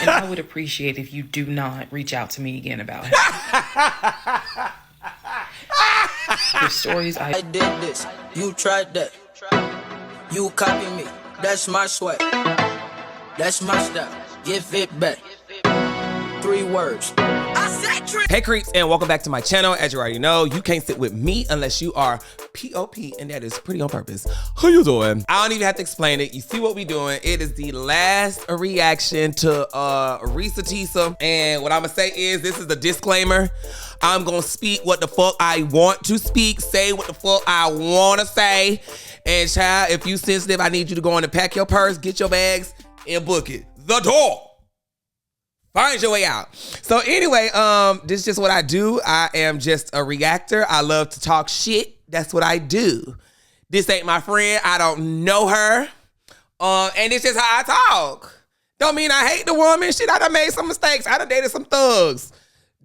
And I would appreciate if you do not reach out to me again about him. The stories I did this, you tried that. You copy me, that's my sweat. That's my style, give it back. 3 words. Hey creeps, and welcome back to my channel. As you already know, you can't sit with me unless you are POP, and that is pretty on purpose. How you doing? I don't even have to explain it. You see what we doing. It is the last reaction to Risa Tisa, and what I'm gonna say is, this is the disclaimer. I'm gonna speak what the fuck I want to speak, say what the fuck I wanna say, and child, if you sensitive, I need you to go on and pack your purse, get your bags, and book it. The door. Find your way out. So anyway, this is just what I do. I am just a reactor. I love to talk shit. That's what I do. This ain't my friend. I don't know her. And it's just how I talk. Don't mean I hate the woman. Shit, I done made some mistakes. I done dated some thugs.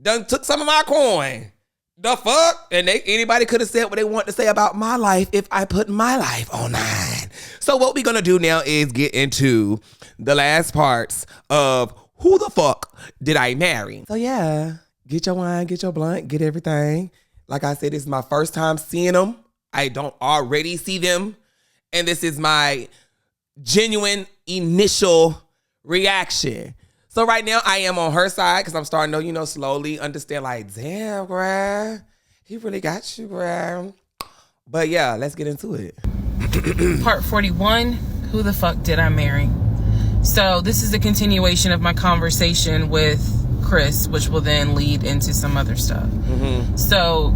Done took some of my coin. The fuck? And anybody could have said what they want to say about my life if I put my life online. So what we're gonna do now is get into the last parts of who the fuck did I marry? So yeah, get your wine, get your blunt, get everything. Like I said, this is my first time seeing them. I don't already see them. And this is my genuine initial reaction. So right now I am on her side because I'm starting to, you know, slowly understand like, damn, bruh, he really got you, bruh. But yeah, let's get into it. Part 41, who the fuck did I marry? So this is a continuation of my conversation with Chris, which will then lead into some other stuff. Mm-hmm. So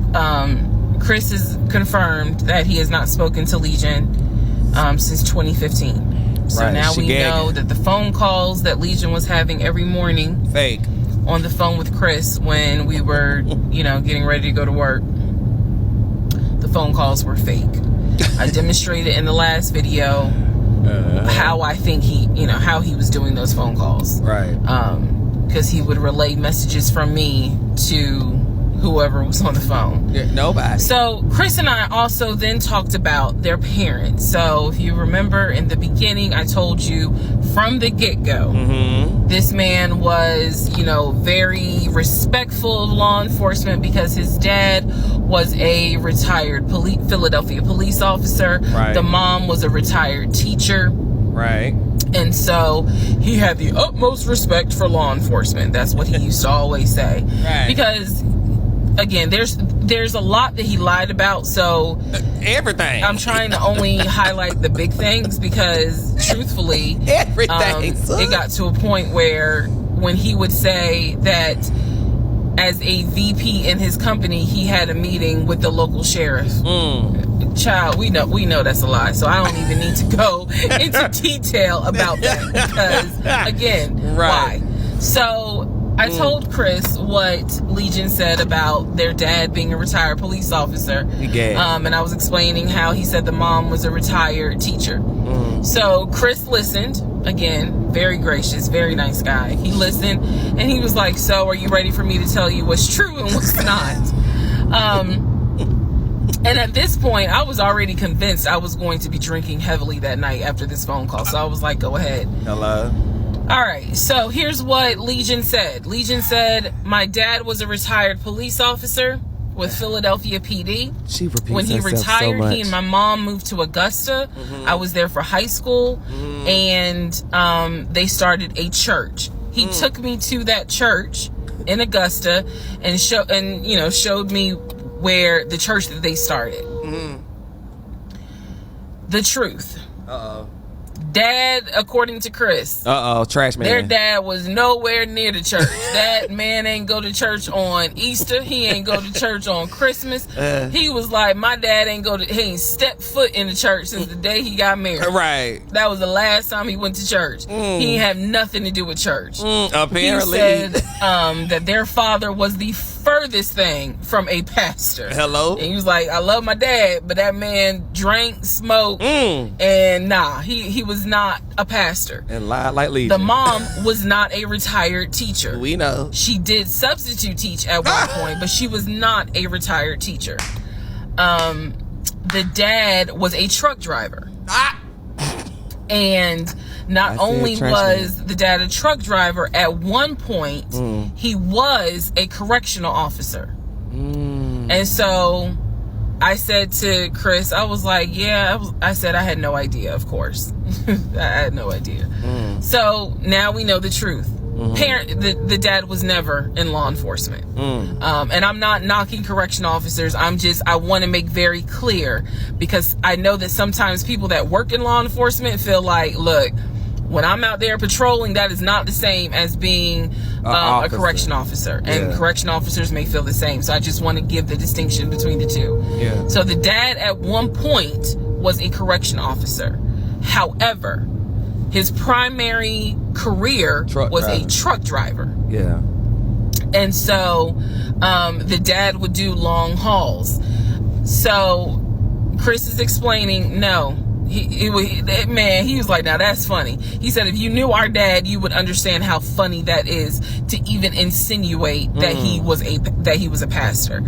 Chris has confirmed that he has not spoken to Legion since 2015. So now we know that the phone calls that Legion was having every morning, fake, on the phone with Chris when we were, you know, getting ready to go to work, the phone calls were fake. I demonstrated in the last video how I think he, you know, how he was doing those phone calls. Right. Because he would relay messages from me to whoever was on the phone. Yeah, nobody. So Chris and I also then talked about their parents. So if you remember in the beginning, I told you from the get-go, this man was, you know, very respectful of law enforcement because his dad was a retired Philadelphia police officer. Right. The mom was a retired teacher. Right. And so he had the utmost respect for law enforcement. That's what he used to always say. Right. Because again, there's a lot that he lied about, so everything. I'm trying to only highlight the big things because truthfully, everything. It got to a point where when he would say that as a VP in his company, he had a meeting with the local sheriff. Child, we know that's a lie, so I don't even need to go into detail about that because again, right. Why? So I told Chris what Legion said about their dad being a retired police officer. And I was explaining how he said the mom was a retired teacher. So Chris listened. Again, very gracious, very nice guy. He listened and he was like, so are you ready for me to tell you what's true and what's not? And at this point, I was already convinced I was going to be drinking heavily that night after this phone call. So I was like, go ahead. Hello. All right, so here's what Legion said. Legion said, my dad was a retired police officer with Philadelphia PD. She repeats when he retired, so much. he and my mom moved to Augusta. I was there for high school, and they started a church. He took me to that church in Augusta and showed me where the church that they started. The truth. Uh-oh. Dad, according to Chris, trash man, their dad was nowhere near the church. That man ain't go to church on Easter. He ain't go to church on Christmas. He was like, my dad he ain't stepped foot in the church since the day he got married. Right. That was the last time he went to church. He ain't have nothing to do with church. Apparently. He said that their father was the furthest thing from a pastor. Hello. And he was like, I love my dad, but that man drank, smoked, and he was not a pastor. And lied like Legion. The mom was not a retired teacher. We know. She did substitute teach at one point, but she was not a retired teacher. The dad was a truck driver. And Not only was the dad a truck driver, at one point he was a correctional officer. And so I said to Chris, I was like, I said I had no idea, of course. I had no idea. So now we know the truth. The dad was never in law enforcement. And I'm not knocking correctional officers. I want to make very clear, because I know that sometimes people that work in law enforcement feel like, look, when I'm out there patrolling, that is not the same as being a correction officer. And correction officers may feel the same. So I just want to give the distinction between the two. Yeah. So the dad at one point was a correction officer. However, his primary career was a truck driver. Yeah. And so the dad would do long hauls. So Chris is explaining, no. He was like, now that's funny. He said, if you knew our dad, you would understand how funny that is to even insinuate that he was a pastor.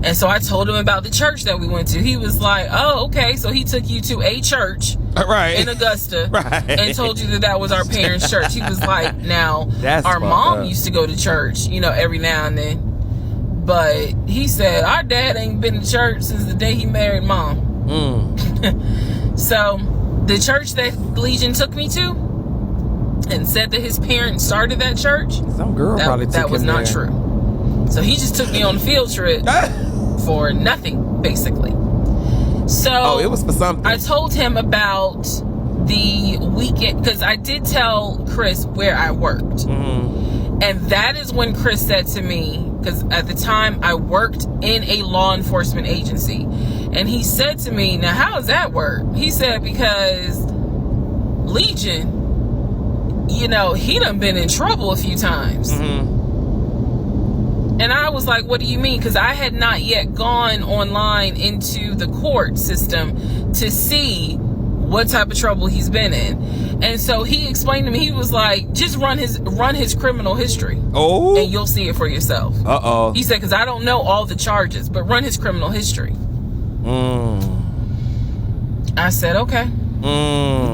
And so I told him about the church that we went to. He was like, oh, okay. So he took you to a church in Augusta and told you that was our parents' church. He was like, now our mom used to go to church, every now and then. But he said, our dad ain't been to church since the day he married mom. So the church that Legion took me to and said that his parents started that church, some girl probably took that was not true. So he just took me on a field trip for nothing, basically. So it was for something. I told him about the weekend, because I did tell Chris where I worked. And that is when Chris said to me, because at the time I worked in a law enforcement agency, and he said to me, now how does that work? He said, because Legion, he done been in trouble a few times. And I was like, what do you mean? Because I had not yet gone online into the court system to see what type of trouble he's been in. And so he explained to me, he was like, just run his criminal history. Oh. And you'll see it for yourself. Uh-oh. He said, because I don't know all the charges, but run his criminal history. I said, okay.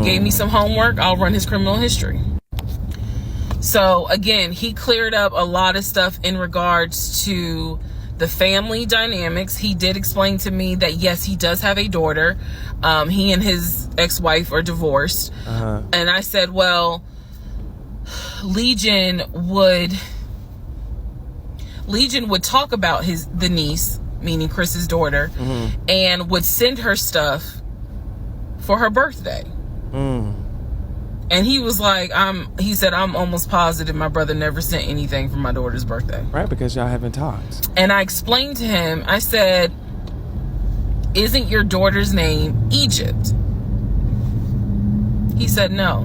Gave me some homework. I'll run his criminal history. So again, he cleared up a lot of stuff in regards to the family dynamics. He did explain to me that yes, he does have a daughter. He and his ex-wife are divorced. And I said, well, Legion would talk about the niece, meaning Chris's daughter, and would send her stuff for her birthday. And he was like, he said, I'm almost positive my brother never sent anything for my daughter's birthday. Right, because y'all haven't talked. And I explained to him, I said, isn't your daughter's name Egypt? He said, no.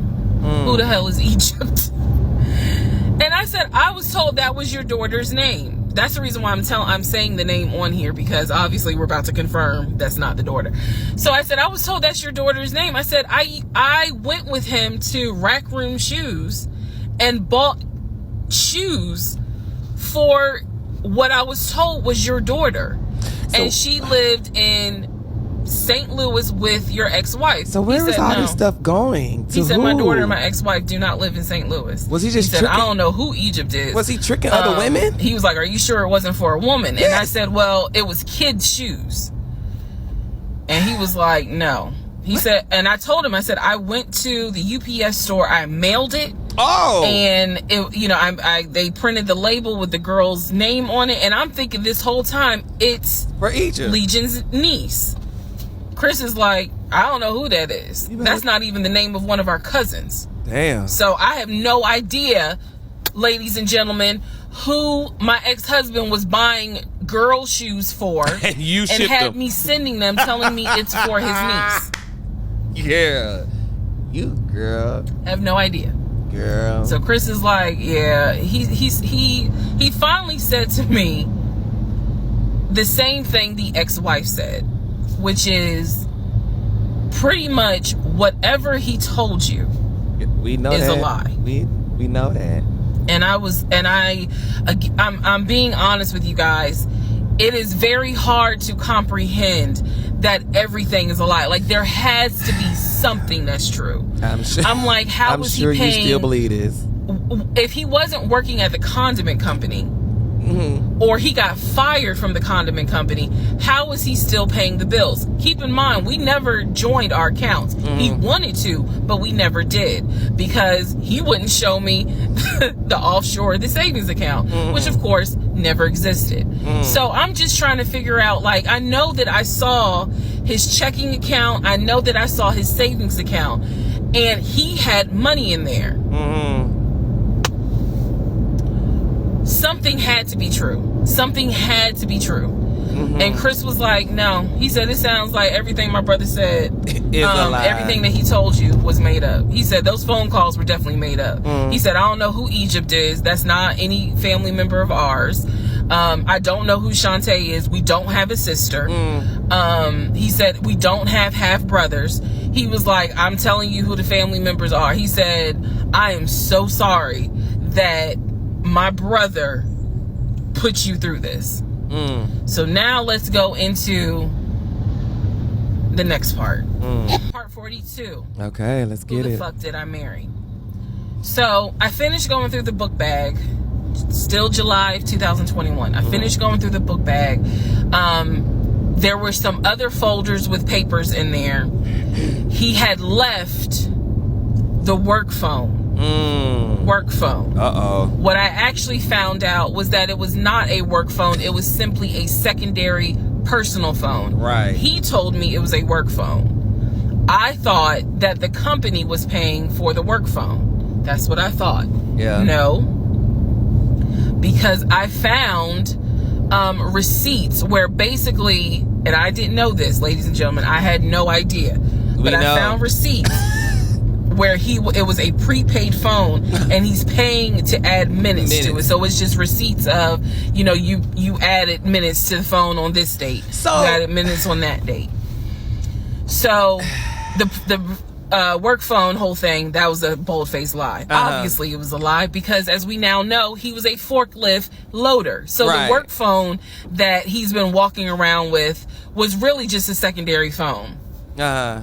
Who the hell is Egypt? And I said, I was told that was your daughter's name. That's the reason why I'm saying the name on here, because obviously we're about to confirm that's not the daughter. So I said, I was told that's your daughter's name. I said, I went with him to Rack Room Shoes and bought shoes for what I was told was your daughter. And she lived in St. Louis with your ex-wife. So where is all this stuff going? He said, my daughter and my ex-wife do not live in St. Louis. Was he just tricking? I don't know who Egypt is. Was he tricking other women? He was like, are you sure it wasn't for a woman? And I said, well, it was kids' shoes. And he was like, no. He said, and I told him, I said, I went to the UPS store, I mailed it. Oh. And it, they printed the label with the girl's name on it, and I'm thinking this whole time it's for Egypt, Legion's niece. Chris is like, I don't know who that is. That's not even the name of one of our cousins. Damn. So I have no idea, ladies and gentlemen, who my ex-husband was buying girl shoes for and had me sending them, telling me it's for his niece. Yeah. You girl. I have no idea. Girl. So Chris is like, yeah, he finally said to me the same thing the ex-wife said, which is pretty much whatever he told you we know is that. A lie. We know that. And I'm being honest with you guys. It is very hard to comprehend that everything is a lie. Like, there has to be something that's true. I'm sure. I'm like, how was he paying? I'm sure you still believe this. If he wasn't working at the condiment company, or he got fired from the condiment company, how was he still paying the bills? Keep in mind, we never joined our accounts. He wanted to, but we never did, because he wouldn't show me the offshore, the savings account, which of course never existed. So I'm just trying to figure out, like, I know that I saw his checking account, I know that I saw his savings account, and he had money in there. Something had to be true. Something had to be true. And Chris was like, no. He said, it sounds like everything my brother said, everything that he told you was made up. He said, those phone calls were definitely made up. He said, I don't know who Egypt is. That's not any family member of ours. I don't know who Shantae is. We don't have a sister. He said, we don't have half brothers. He was like, I'm telling you who the family members are. He said, I am so sorry that my brother put you through this. So now let's go into the next part. Part 42. Okay, let's get it. Who the fuck did I marry? So I finished going through the book bag. Still July of 2021. I finished going through the book bag. There were some other folders with papers in there. He had left the work phone. Work phone. What I actually found out was that it was not a work phone. It was simply a secondary personal phone. Right. He told me it was a work phone. I thought that the company was paying for the work phone. That's what I thought. Yeah. No. Because I found receipts where basically, and I didn't know this, ladies and gentlemen, I had no idea. But I found receipts where it was a prepaid phone and he's paying to add minutes to it. So it's just receipts of, you added minutes to the phone on this date. So you added minutes on that date. So the work phone whole thing, that was a bold-faced lie. Obviously it was a lie, because as we now know, he was a forklift loader. So the work phone that he's been walking around with was really just a secondary phone.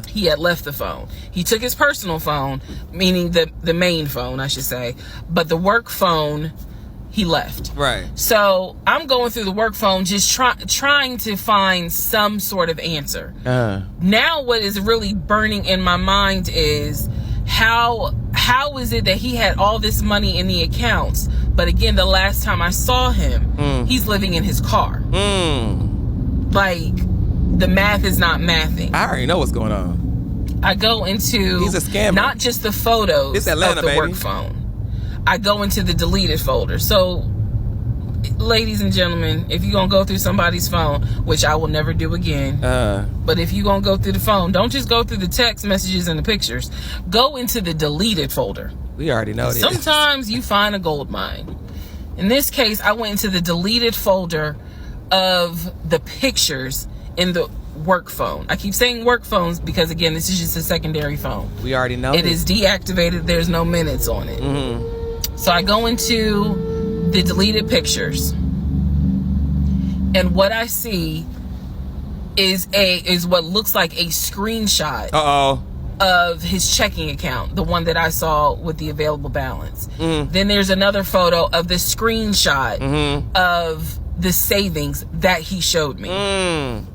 He had left the phone. He took his personal phone, meaning the main phone, I should say, but the work phone he left. Right. So I'm going through the work phone, just trying to find some sort of answer. Now what is really burning in my mind is how is it that he had all this money in the accounts, but again, the last time I saw him, he's living in his car. Like, the math is not mathing. I already know what's going on. I go into, he's a scammer. Not just the photos it's Atlanta, of the work phone. I go into the deleted folder. So, ladies and gentlemen, if you're going to go through somebody's phone, which I will never do again, but if you're going to go through the phone, don't just go through the text messages and the pictures. Go into the deleted folder. We already know this. Sometimes you find a gold mine. In this case, I went into the deleted folder of the pictures in the work phone. I keep saying work phones because, again, this is just a secondary phone. We already know it is deactivated. There's no minutes on it. So I go into the deleted pictures, and what I see is what looks like a screenshot of his checking account, the one that I saw with the available balance. Then there's another photo of the screenshot of the savings that he showed me.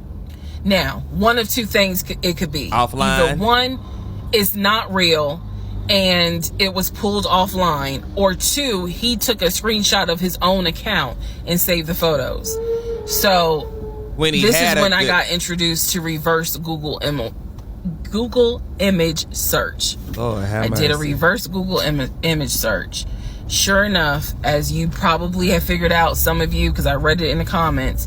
Now, one of two things it could be. Offline. Either one, it's not real and it was pulled offline, or two, he took a screenshot of his own account and saved the photos. So this is when I got introduced to reverse Google image search. I did a reverse Google image search. Sure enough, as you probably have figured out, some of you, because I read it in the comments,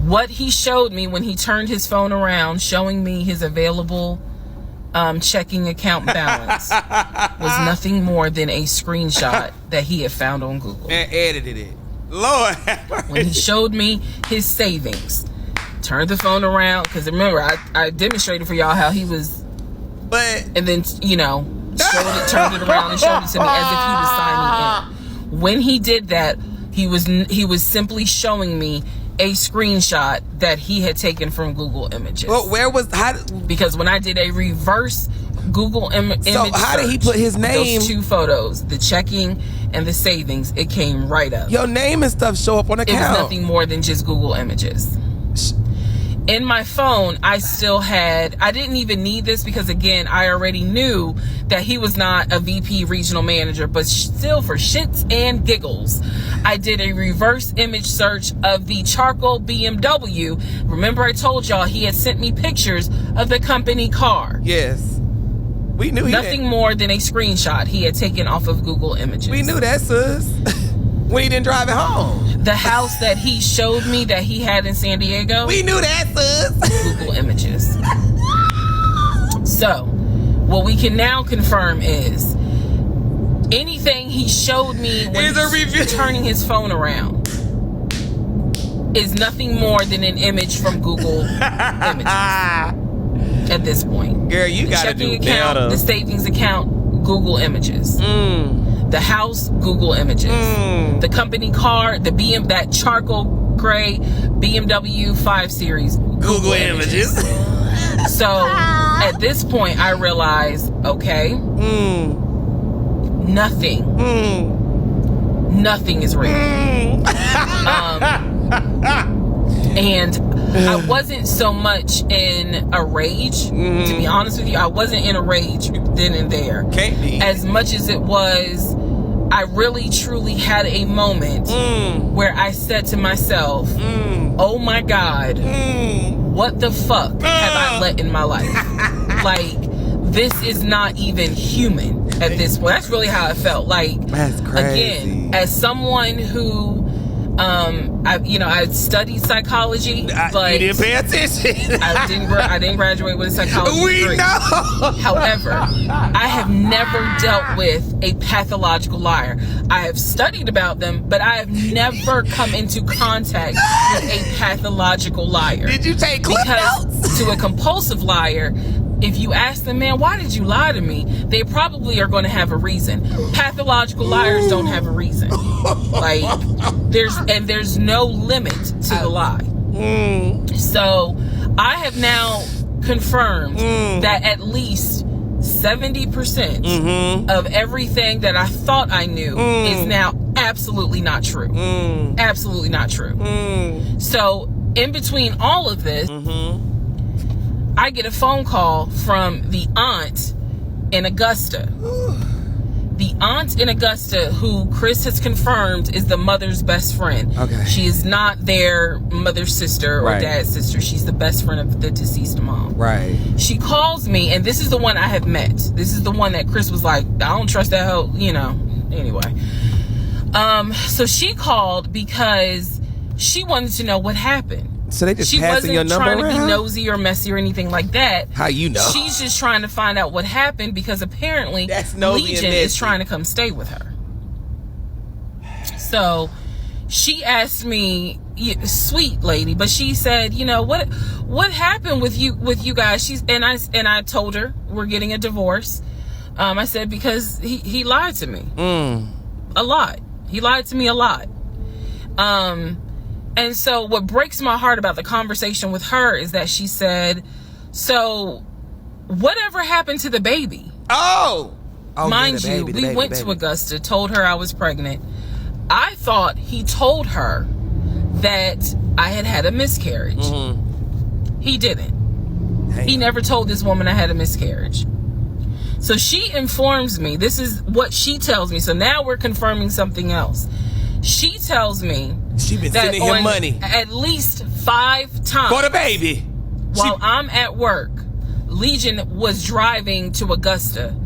what he showed me when he turned his phone around showing me his available checking account balance was nothing more than a screenshot that he had found on Google and edited it. Lord, when he showed me his savings, turned the phone around, because remember I demonstrated for y'all how he was, and then turned it around and showed it to me as if he was signing in. When he did that, he was simply showing me a screenshot that he had taken from Google Images. Well, because when I did a reverse Google image so how did he put his name? Those two photos, the checking and the savings, it came right up. Your name and stuff show up on the account. It was nothing more than just Google Images. In my phone, I didn't even need this because, again, I already knew that he was not a VP regional manager, but still, for shits and giggles, I did a reverse image search of the charcoal BMW. Remember I told y'all he had sent me pictures of the company car. Yes. We knew nothing more than a screenshot he had taken off of Google Images. We knew that, sis. When he didn't drive it home. The house that he showed me that he had in San Diego. We knew that, sis. Google Images. So, what we can now confirm is anything he showed me when he's turning his phone around is nothing more than an image from Google Images. At this point, girl, you gotta do better. The savings account, Google Images. The house, Google Images. The company car, that charcoal gray BMW 5 Series, Google Images. So at this point, I realized, okay, nothing is real. And I wasn't so much in a rage, to be honest with you. I wasn't in a rage then and there. Can't be. As much as it was, I really truly had a moment where I said to myself, oh my God, what the fuck have I let in my life? Like, this is not even human at this point. That's really how I felt. Like, that's crazy. Again, as someone who I studied psychology, but you didn't pay attention. I didn't graduate with a psychology degree. We know. However, I have never dealt with a pathological liar. I have studied about them, but I have never come into contact with a pathological liar. Did you take clip notes? To a compulsive liar, if you ask them, man, why did you lie to me? They probably are going to have a reason. Pathological liars don't have a reason. Like, there's no limit to the lie. So I have now confirmed that at least 70% of everything that I thought I knew is now absolutely not true. Absolutely not true. So in between all of this, I get a phone call from the aunt in Augusta. The aunt in Augusta, who Chris has confirmed is the mother's best friend. Okay. She is not their mother's sister or dad's sister. She's the best friend of the deceased mom. Right. She calls me, and this is the one I have met. This is the one that Chris was like, I don't trust that hoe, Anyway. So she called because she wanted to know what happened. So they just passing your number around? She wasn't trying to be nosy or messy or anything like that. How you know? She's just trying to find out what happened because apparently Legion is trying to come stay with her. So she asked me, sweet lady, but she said, what happened with you guys? And I told her we're getting a divorce. I said because he lied to me a lot. He lied to me a lot. And so what breaks my heart about the conversation with her is that she said, so whatever happened to the baby? Mind you, we went to Augusta, told her I was pregnant. I thought he told her that I had a miscarriage. He didn't. Dang. He never told this woman I had a miscarriage. So she informs me, this is what she tells me. So now we're confirming something else. She tells me she been sending him money at least 5 times for the baby. While I'm at work, Legion was driving to Augusta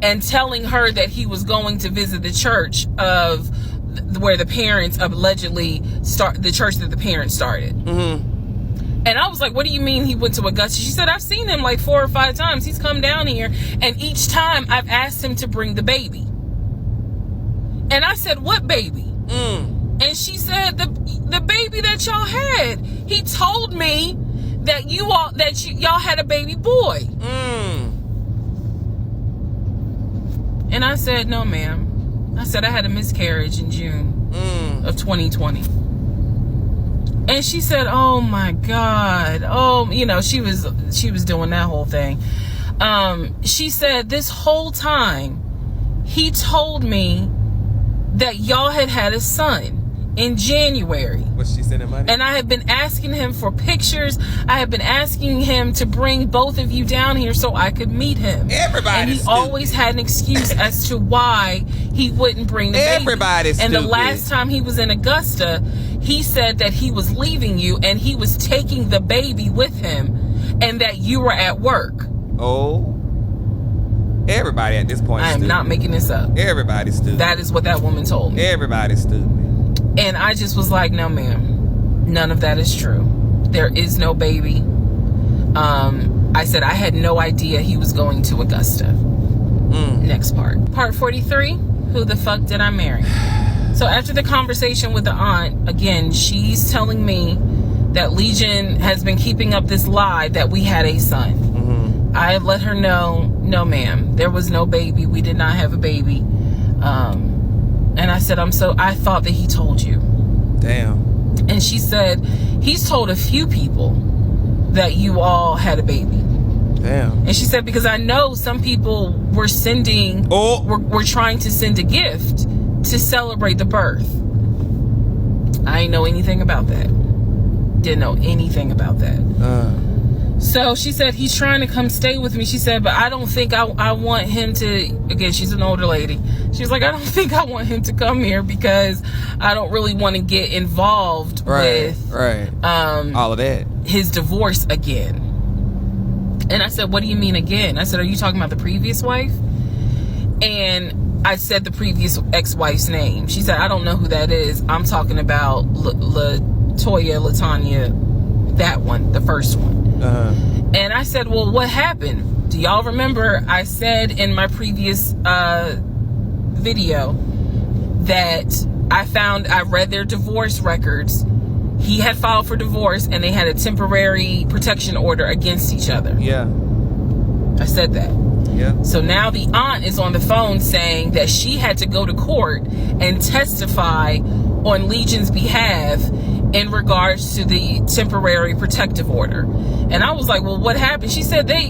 and telling her that he was going to visit the church of where the parents allegedly the church that the parents started. And I was like, what do you mean he went to Augusta? She said, I've seen him like 4 or 5 times. He's come down here, and each time I've asked him to bring the baby. And I said, what baby? And she said, the baby that y'all had. He told me that y'all had a baby boy. And I said, no, ma'am. I said I had a miscarriage in June of 2020. And she said, oh my God. Oh, you know, she was doing that whole thing. She said this whole time he told me that y'all had a son in January. Was she sending money? And I have been asking him for pictures. I have been asking him to bring both of you down here so I could meet him. And he always had an excuse as to why he wouldn't bring the baby. Everybody's and stupid. The last time he was in Augusta, he said that he was leaving you and he was taking the baby with him and that you were at work. Oh. Everybody at this point is I am stupid. not making this up. Everybody's stupid. That is what that woman told me. Everybody's stupid. And I just was like, no, ma'am. None of that is true. There is no baby. I said I had no idea he was going to Augusta. Next part. Part 43. Who the fuck did I marry? So after the conversation with the aunt, again, she's telling me that Legion has been keeping up this lie that we had a son. I let her know, no, ma'am. There was no baby. We did not have a baby. And I said, I thought that he told you. Damn. And she said, he's told a few people that you all had a baby. Damn. And she said, because I know some people were sending, were trying to send a gift to celebrate the birth. I didn't know anything about that. Didn't know anything about that. So she said, he's trying to come stay with me. She said, but I don't think I want him to, again, she's an older lady. She was like, I don't think I want him to come here because I don't really want to get involved with all of that. His divorce again. And I said, what do you mean again? I said, are you talking about the previous wife? And I said the previous ex-wife's name. She said, I don't know who that is. I'm talking about LaTanya, that one, the first one. And I said, well, what happened? Do y'all remember I said in my previous video that I read their divorce records. He had filed for divorce and they had a temporary protection order against each other. Yeah. I said that. Yeah. So now the aunt is on the phone saying that she had to go to court and testify on Legion's behalf in regards to the temporary protective order. And I was like, well, what happened? She said they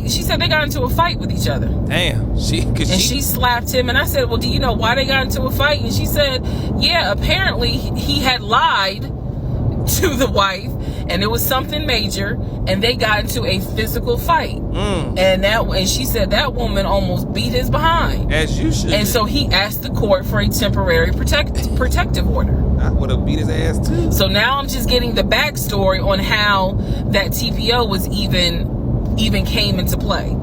got into a fight with each other. Damn. She slapped him. And I said, well, do you know why they got into a fight? And she said, yeah, apparently he had lied to the wife and it was something major and they got into a physical fight. And she said that woman almost beat his behind. As you should. And so he asked the court for a temporary protective order. I would have beat his ass too. So now I'm just getting the backstory on how that TPO was even came into play.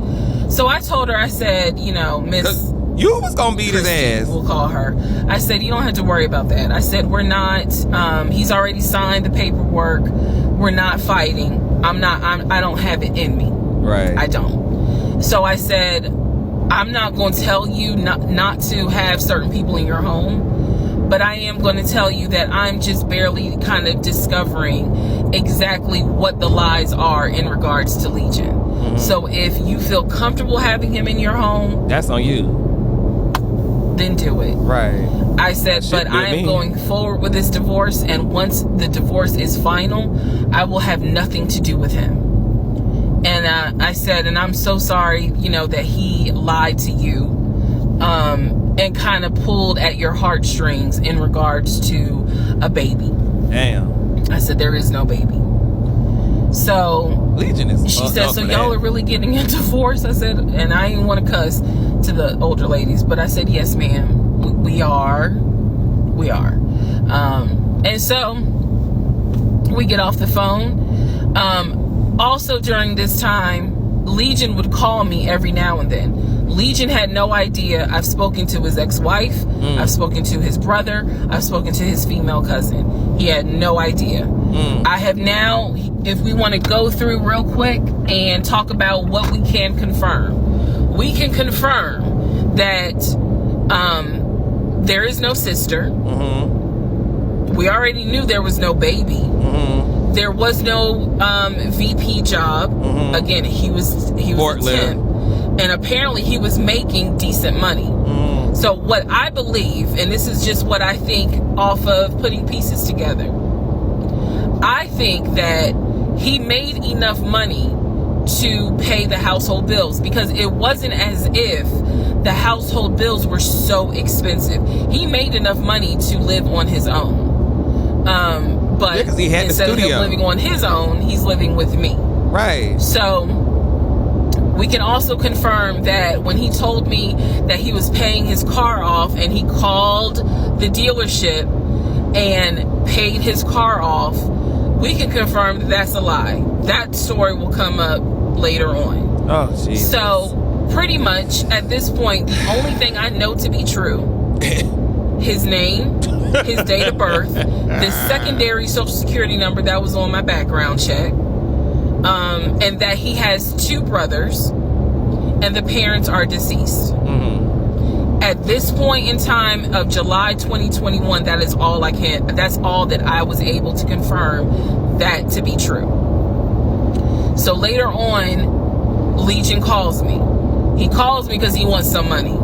So I told her, I said, you know, Miss, you was gonna beat his ass. We'll call her. I said, you don't have to worry about that. I said, we're not, he's already signed the paperwork. We're not fighting. I don't have it in me. Right. I don't. So I said, I'm not going to tell you not to have certain people in your home, but I am going to tell you that I'm just barely kind of discovering exactly what the lies are in regards to Legion. So if you feel comfortable having him in your home, that's on you. Then do it. Right. I said, but I am going forward with this divorce, and once the divorce is final, I will have nothing to do with him. And I said, and I'm so sorry, you know, that he lied to you, and kind of pulled at your heartstrings in regards to a baby. Damn. I said, there is no baby. So Legion is. She said, so y'all are really getting a divorce? I said, and I didn't want to cuss to the older ladies, but I said, yes, ma'am, we are. And so we get off the phone. Also during this time, Legion would call me every now and then. Legion had no idea. I've spoken to his ex-wife. I've spoken to his brother. I've spoken to his female cousin. He had no idea. I have now, if we want to go through real quick and talk about what we can confirm. We can confirm that there is no sister. We already knew there was no baby. There was no VP job. Again, he was a temp. And apparently he was making decent money. So what I believe, and this is just what I think off of putting pieces together, I think that he made enough money to pay the household bills, because it wasn't as if the household bills were so expensive. He made enough money to live on his own. But because he had instead the studio. of him living on his own, he's living with me. Right. So we can also confirm that when he told me that he was paying his car off and he called the dealership and paid his car off, we can confirm that that's a lie. That story will come up later on. Oh, Jesus. So pretty much at this point, the only thing I know to be true, his name, his date of birth, the secondary social security number that was on my background check, and that he has 2 brothers and the parents are deceased. At this point in time of July 2021, that's all that I was able to confirm that to be true. So later on, Legion calls me. He calls me because he wants some money.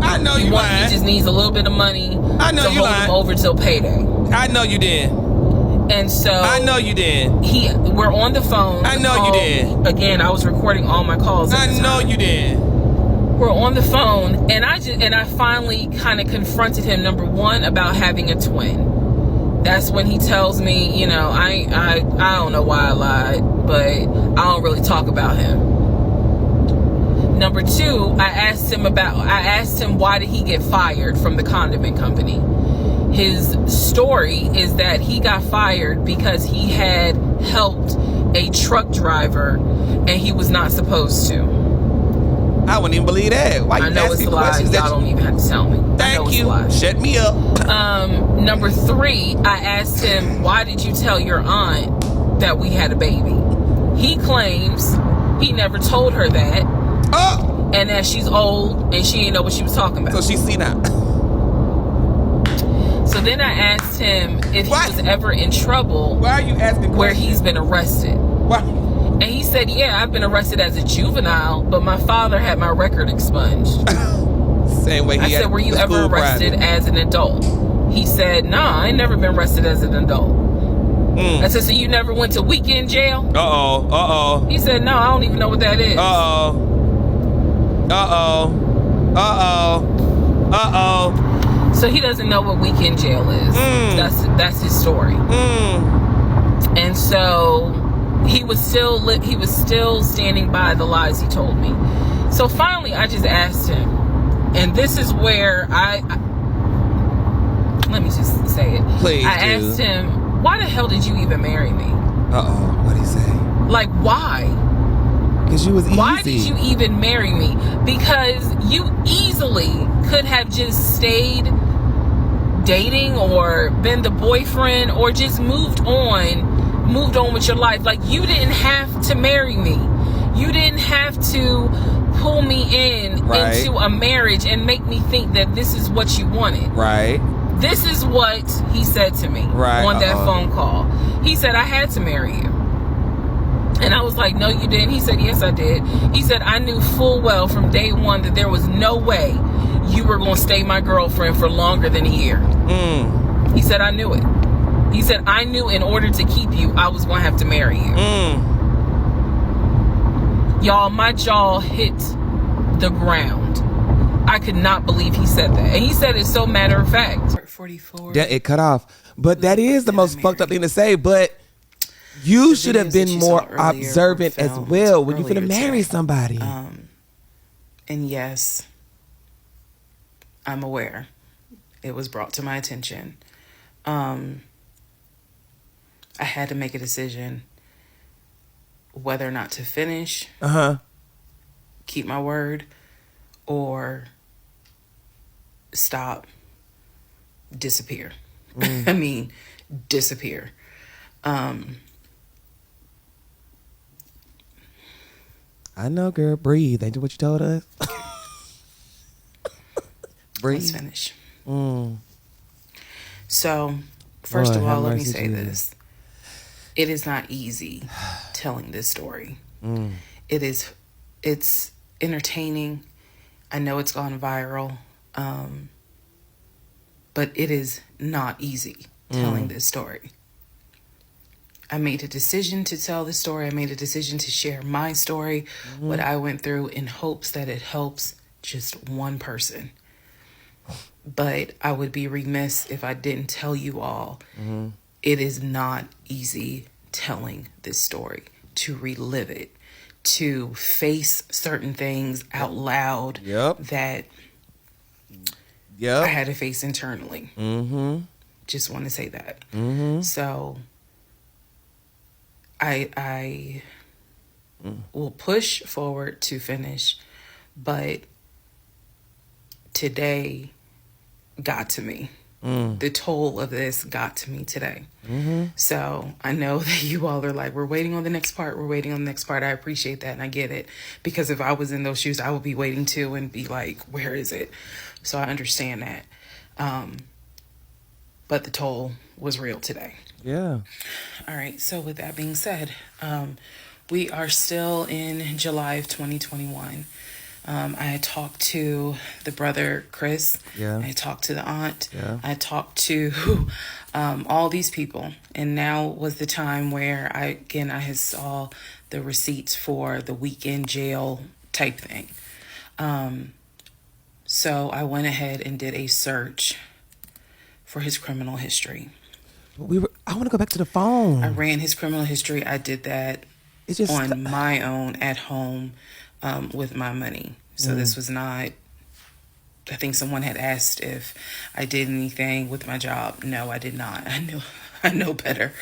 I know you lying. He just needs a little bit of money I know to you hold lying. him over till payday. I know you did. And so I know you did. We're on the phone. I know you did. Again, I was recording all my calls. I know you did. We're on the phone, and I finally kind of confronted him. Number one, about having a twin. That's when he tells me, you know, I don't know why I lied, but I don't really talk about him. Number two, I asked him why did he get fired from the condiment company. His story is that he got fired because he had helped a truck driver and he was not supposed to. I wouldn't even believe that. Why you I know it's asking a lie. questions Y'all don't even have to tell me. Thank you. Shut me up. Number three, I asked him, why did you tell your aunt that we had a baby? He claims he never told her that. Oh. And that she's old and she didn't know what she was talking about. So she's seen out. So then I asked him if he was ever in trouble. Why are you asking questions? Where he's been arrested. Why? And he said, yeah, I've been arrested as a juvenile, but my father had my record expunged. Same way he I said, were you ever arrested as an adult? He said, nah, I ain't never been arrested as an adult. I said, so you never went to weekend jail? Uh-oh. He said, no, I don't even know what that is. So he doesn't know what weekend jail is. That's his story. And so he was still standing by the lies he told me. So finally, I just asked him, and this is where let me just say it. Please, I asked him, why the hell did you even marry me? What'd he say? Like, why? Because you was easy. Why did you even marry me? Because you easily could have just stayed dating or been the boyfriend or just moved on with your life. Like, you didn't have to marry me. You didn't have to pull me into a marriage and make me think that this is what you wanted. Right. This is what he said to me on that phone call. He said, I had to marry you. And I was like, no, you didn't. He said, yes, I did. He said, I knew full well from day one that there was no way you were going to stay my girlfriend for longer than a year. He said, I knew it. He said, I knew in order to keep you, I was going to have to marry you. Y'all, my jaw hit the ground. I could not believe he said that. And he said it so matter of fact. 44. Yeah, it cut off. But that is the most fucked up thing to say. But you should have been more observant as well when you're going to marry somebody. And yes, I'm aware. It was brought to my attention. I had to make a decision whether or not to finish, keep my word, or stop, disappear. I mean, disappear. I know, girl. Breathe. Ain't that what you told us? Breathe. Let's finish. So, first of all, let me say this. It is not easy telling this story. It's entertaining. I know it's gone viral. But it is not easy telling this story. I made a decision to tell the story. I made a decision to share my story, what I went through, in hopes that it helps just one person. But I would be remiss if I didn't tell you all. It is not easy telling this story, to relive it, to face certain things out loud that I had to face internally. Just want to say that. So I will push forward to finish, but today got to me. The toll of this got to me today. So I know that you all are like, we're waiting on the next part. We're waiting on the next part. I appreciate that. And I get it, because if I was in those shoes, I would be waiting too and be like, where is it? So I understand that. But the toll was real today. Yeah. All right. So with that being said, we are still in July of 2021. I had talked to the brother, Chris. Yeah. I talked to the aunt. Yeah. I talked to all these people. And now was the time where I had saw the receipts for the weekend jail type thing. So I went ahead and did a search for his criminal history. I want to go back to the phone. I ran his criminal history. I did that on my own at home with my money. So this was not, I think someone had asked if I did anything with my job. No, I did not. I know better.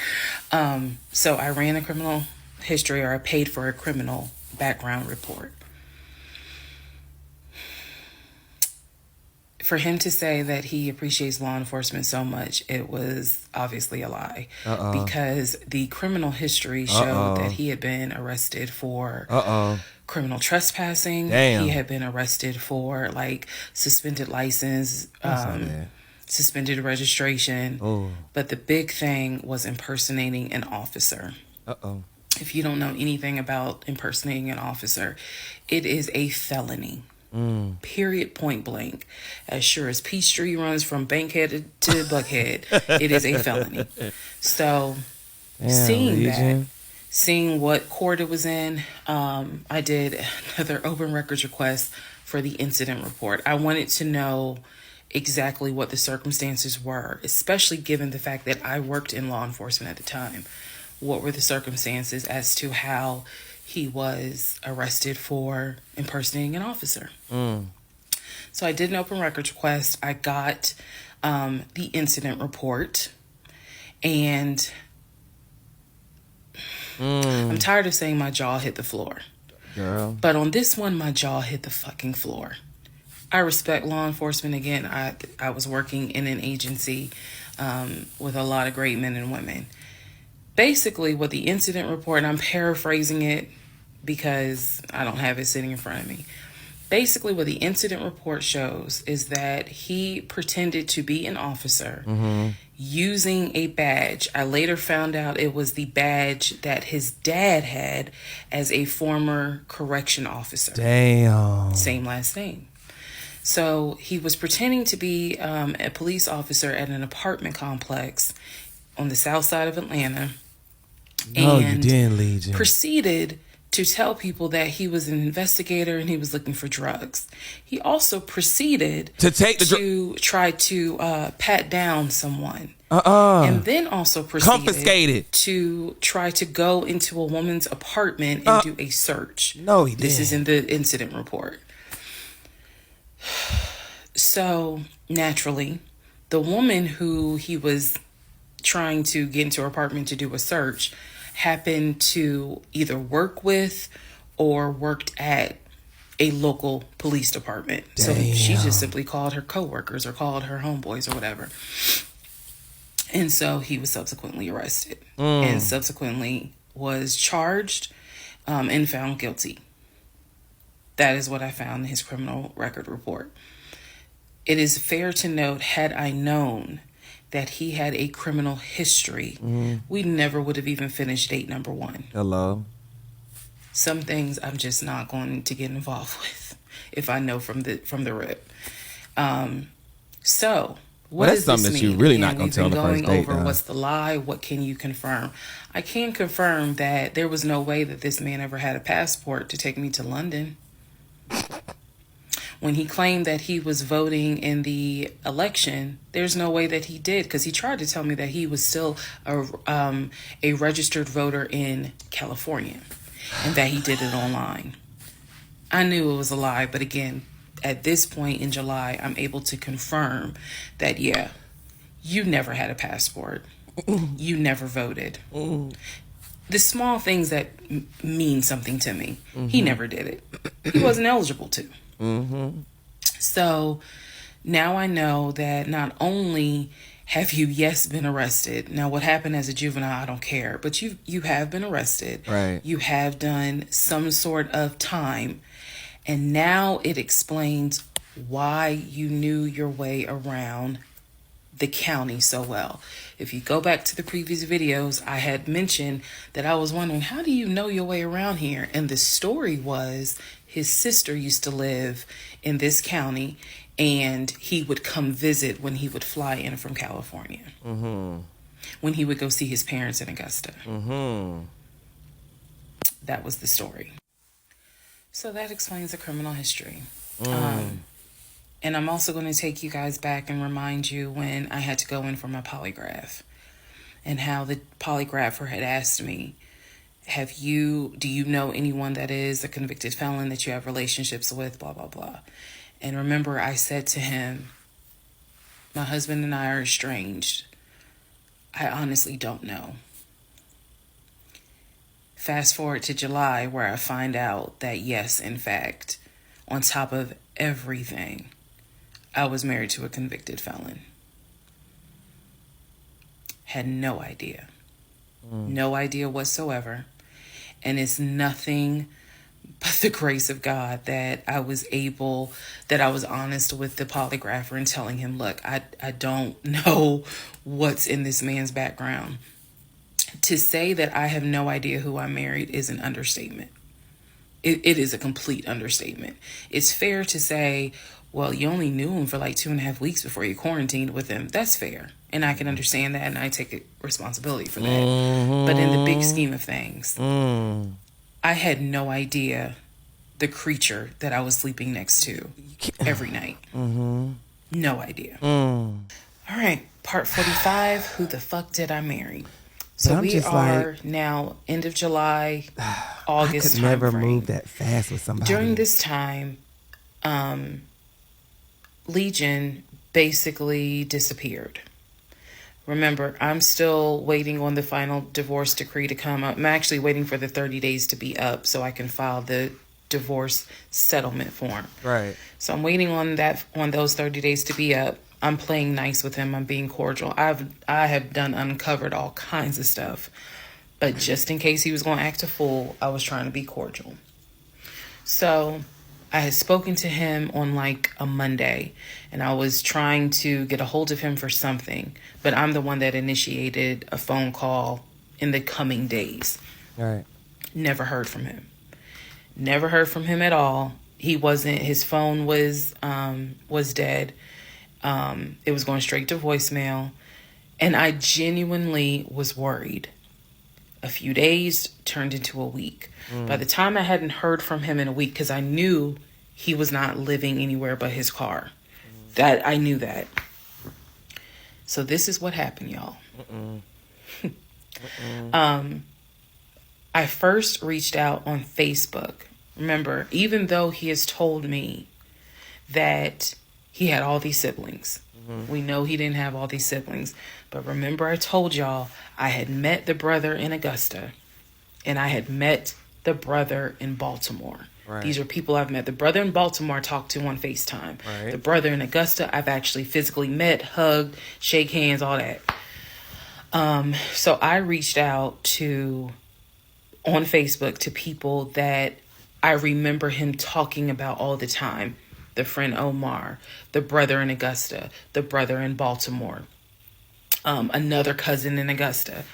So I ran a criminal history, or I paid for a criminal background report. For him to say that he appreciates law enforcement so much, it was obviously a lie. Because the criminal history showed that he had been arrested for criminal trespassing. Damn. He had been arrested for like suspended license, suspended registration. But the big thing was impersonating an officer. If you don't know anything about impersonating an officer, it is a felony. Period, point blank. As sure as Peachtree runs from Bankhead to Buckhead, it is a felony. So, seeing what court it was in, I did another open records request for the incident report. I wanted to know exactly what the circumstances were, especially given the fact that I worked in law enforcement at the time. What were the circumstances as to how he was arrested for impersonating an officer? So I did an open records request. I got the incident report, and I'm tired of saying my jaw hit the floor. Girl. But on this one, my jaw hit the fucking floor. I respect law enforcement. Again, I was working in an agency with a lot of great men and women. Basically, what the incident report, and I'm paraphrasing it because I don't have it sitting in front of me. Basically, what the incident report shows is that he pretended to be an officer using a badge. I later found out it was the badge that his dad had as a former correction officer. Damn. Same last name. So he was pretending to be a police officer at an apartment complex on the south side of Atlanta. No, you didn't, Legion. Proceeded to tell people that he was an investigator and he was looking for drugs. He also proceeded to try to pat down someone. And then also proceeded to try to go into a woman's apartment and do a search. No, he didn't. This is in the incident report. So, naturally, the woman who he was trying to get into her apartment to do a search happened to either work with or worked at a local police department. Damn. So she just simply called her coworkers or called her homeboys or whatever. And so he was subsequently arrested and subsequently was charged and found guilty. That is what I found in his criminal record report. It is fair to note, had I known that he had a criminal history, we never would have even finished date number 1. Hello. Some things I'm just not going to get involved with if I know from the rip. So What that's does something this that mean? you're really Again, not going we've to tell on been the first going date. over what's the lie, what can you confirm? I can confirm that there was no way that this man ever had a passport to take me to London. When he claimed that he was voting in the election, there's no way that he did, because he tried to tell me that he was still a registered voter in California and that he did it online. I knew it was a lie, but again, at this point in July, I'm able to confirm that, yeah, you never had a passport. You never voted. The small things that mean something to me, he never did it. He wasn't eligible to. So now I know that not only have you, yes, been arrested. Now, what happened as a juvenile, I don't care. But you have been arrested. Right. You have done some sort of time. And now it explains why you knew your way around the county so well. If you go back to the previous videos, I had mentioned that I was wondering, how do you know your way around here? And the story was his sister used to live in this county, and he would come visit when he would fly in from California. When he would go see his parents in Augusta. That was the story. So that explains the criminal history. And I'm also going to take you guys back and remind you when I had to go in for my polygraph, and how the polygrapher had asked me, do you know anyone that is a convicted felon that you have relationships with, blah, blah, blah. And remember, I said to him, my husband and I are estranged. I honestly don't know. Fast forward to July, where I find out that, yes, in fact, on top of everything, I was married to a convicted felon. Had no idea. No idea whatsoever. And it's nothing but the grace of God that I was honest with the polygrapher and telling him, look, I don't know what's in this man's background. To say that I have no idea who I married is an understatement. It is a complete understatement. It's fair to say, well, you only knew him for like 2.5 weeks before you quarantined with him. That's fair. And I can understand that, and I take responsibility for that. But in the big scheme of things, I had no idea the creature that I was sleeping next to every night. No idea. All right, part 45, who the fuck did I marry? So we are now end of July, August. I could never move that fast with somebody. During this time, Legion basically disappeared. Remember, I'm still waiting on the final divorce decree to come up. I'm actually waiting for the 30 days to be up so I can file the divorce settlement form. Right. So I'm waiting on those 30 days to be up. I'm playing nice with him. I'm being cordial. I have uncovered all kinds of stuff. But just in case he was going to act a fool, I was trying to be cordial. So I had spoken to him on like a Monday, and I was trying to get a hold of him for something. But I'm the one that initiated a phone call in the coming days. All right. Never heard from him. Never heard from him at all. His phone was dead. It was going straight to voicemail. And I genuinely was worried. A few days turned into a week. By the time I hadn't heard from him in a week, because I knew he was not living anywhere but his car. That I knew that. So this is what happened, y'all. I first reached out on Facebook. Remember, even though he has told me that he had all these siblings. We know he didn't have all these siblings. But remember, I told y'all I had met the brother in Augusta, and I had met the brother in Baltimore. Right. These are people I've met. The brother in Baltimore I talked to on FaceTime. Right. The brother in Augusta I've actually physically met, hugged, shake hands, all that. So I reached out on Facebook to people that I remember him talking about all the time. The friend Omar, the brother in Augusta, the brother in Baltimore, another cousin in Augusta.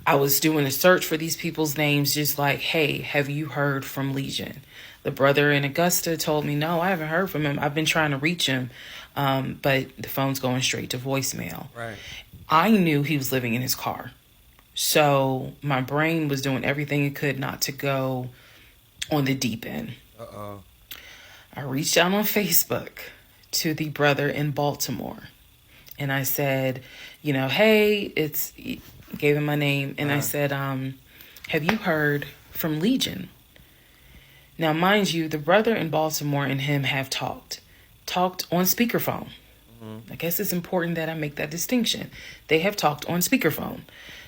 I was doing a search for these people's names, just like, hey, have you heard from Legion? The brother in Augusta told me, no, I haven't heard from him. I've been trying to reach him, but the phone's going straight to voicemail. Right. I knew he was living in his car. So my brain was doing everything it could not to go on the deep end. Uh-oh. I reached out on Facebook to the brother in Baltimore. And I said, hey, gave him my name. And I said, have you heard from Legion? Now, mind you, the brother in Baltimore and him have talked on speakerphone. I guess it's important that I make that distinction. They have talked on speakerphone.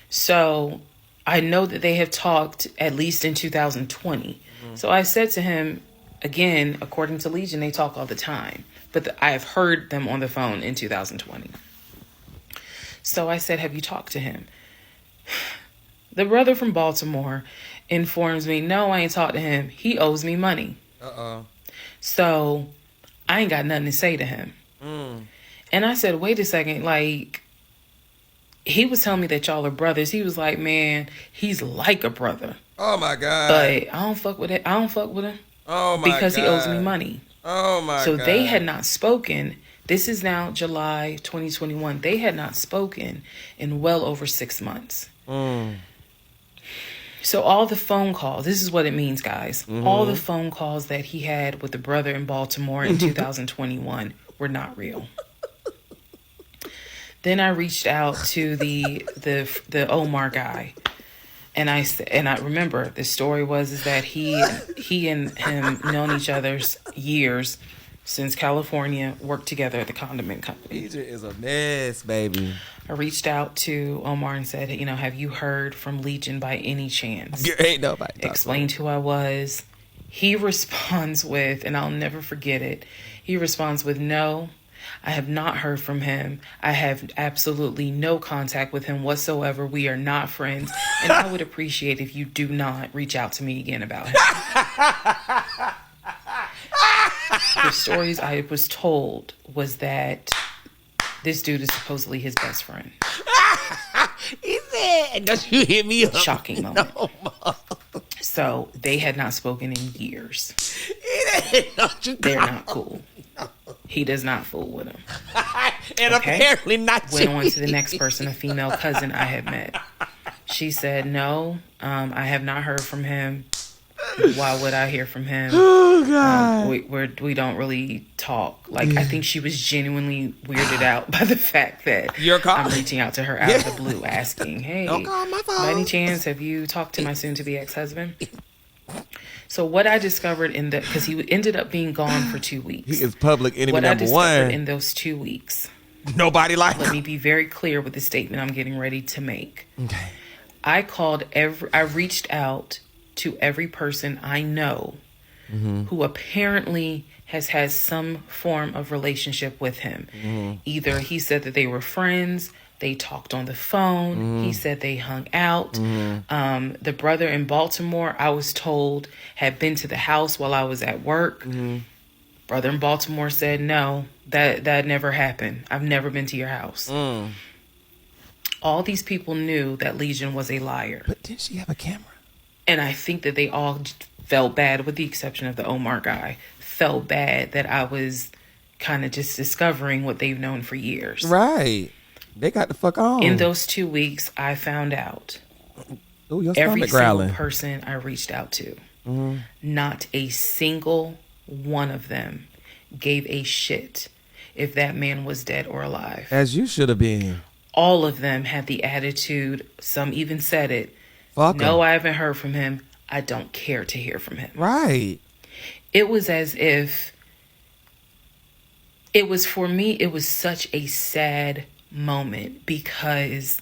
So I know that they have talked at least in 2020. So I said to him, again, according to Legion, they talk all the time. But I have heard them on the phone in 2020. So I said, have you talked to him? The brother from Baltimore informs me, no, I ain't talked to him. He owes me money. So I ain't got nothing to say to him. And I said, wait a second, like, he was telling me that y'all are brothers. He was like, man, he's like a brother. Oh, my God. But I don't fuck with it. I don't fuck with him. Oh, my God. Because he owes me money. Oh, my God. So they had not spoken. This is now July 2021. They had not spoken in well over 6 months. So all the phone calls, this is what it means, guys. All the phone calls that he had with the brother in Baltimore in 2021 were not real. Then I reached out to the Omar guy, and I remember the story was that he and him known each other's years since California, worked together at the condiment company. Egypt is a mess, baby. I reached out to Omar and said, have you heard from Legion by any chance? Ain't nobody. Explained who I was. He responds with, and I'll never forget it. He responds with, no, I have not heard from him. I have absolutely no contact with him whatsoever. We are not friends. And I would appreciate if you do not reach out to me again about him. The stories I was told was that this dude is supposedly his best friend. He said, don't you hit me up. Shocking moment. No. So they had not spoken in years. They're not cool. He does not fool with him. And apparently not. Went on to the next person, a female cousin I had met. She said, no, I have not heard from him. Why would I hear from him? Oh, God. We don't really talk. Like, I think she was genuinely weirded out by the fact that I'm reaching out to her out of the blue asking, hey, by any chance, have you talked to my soon-to-be ex-husband? So what I discovered because he ended up being gone for 2 weeks. He is public enemy what number I one. discovered in those 2 weeks. Nobody likes him. Let me be very clear with the statement I'm getting ready to make. Okay. I reached out to every person I know who apparently has had some form of relationship with him. Either he said that they were friends, they talked on the phone, he said they hung out. The brother in Baltimore, I was told, had been to the house while I was at work. Brother in Baltimore said, no, that never happened. I've never been to your house. All these people knew that Legion was a liar. But didn't she have a camera? And I think that they all felt bad, with the exception of the Omar guy, felt bad that I was kind of just discovering what they've known for years. Right. They got the fuck on. In those 2 weeks, I found out every single person I reached out to, not a single one of them gave a shit if that man was dead or alive. As you should have been. All of them had the attitude, some even said it, fuck no, him. I haven't heard from him. I don't care to hear from him. Right. It was as if, it was for me, it was such a sad moment because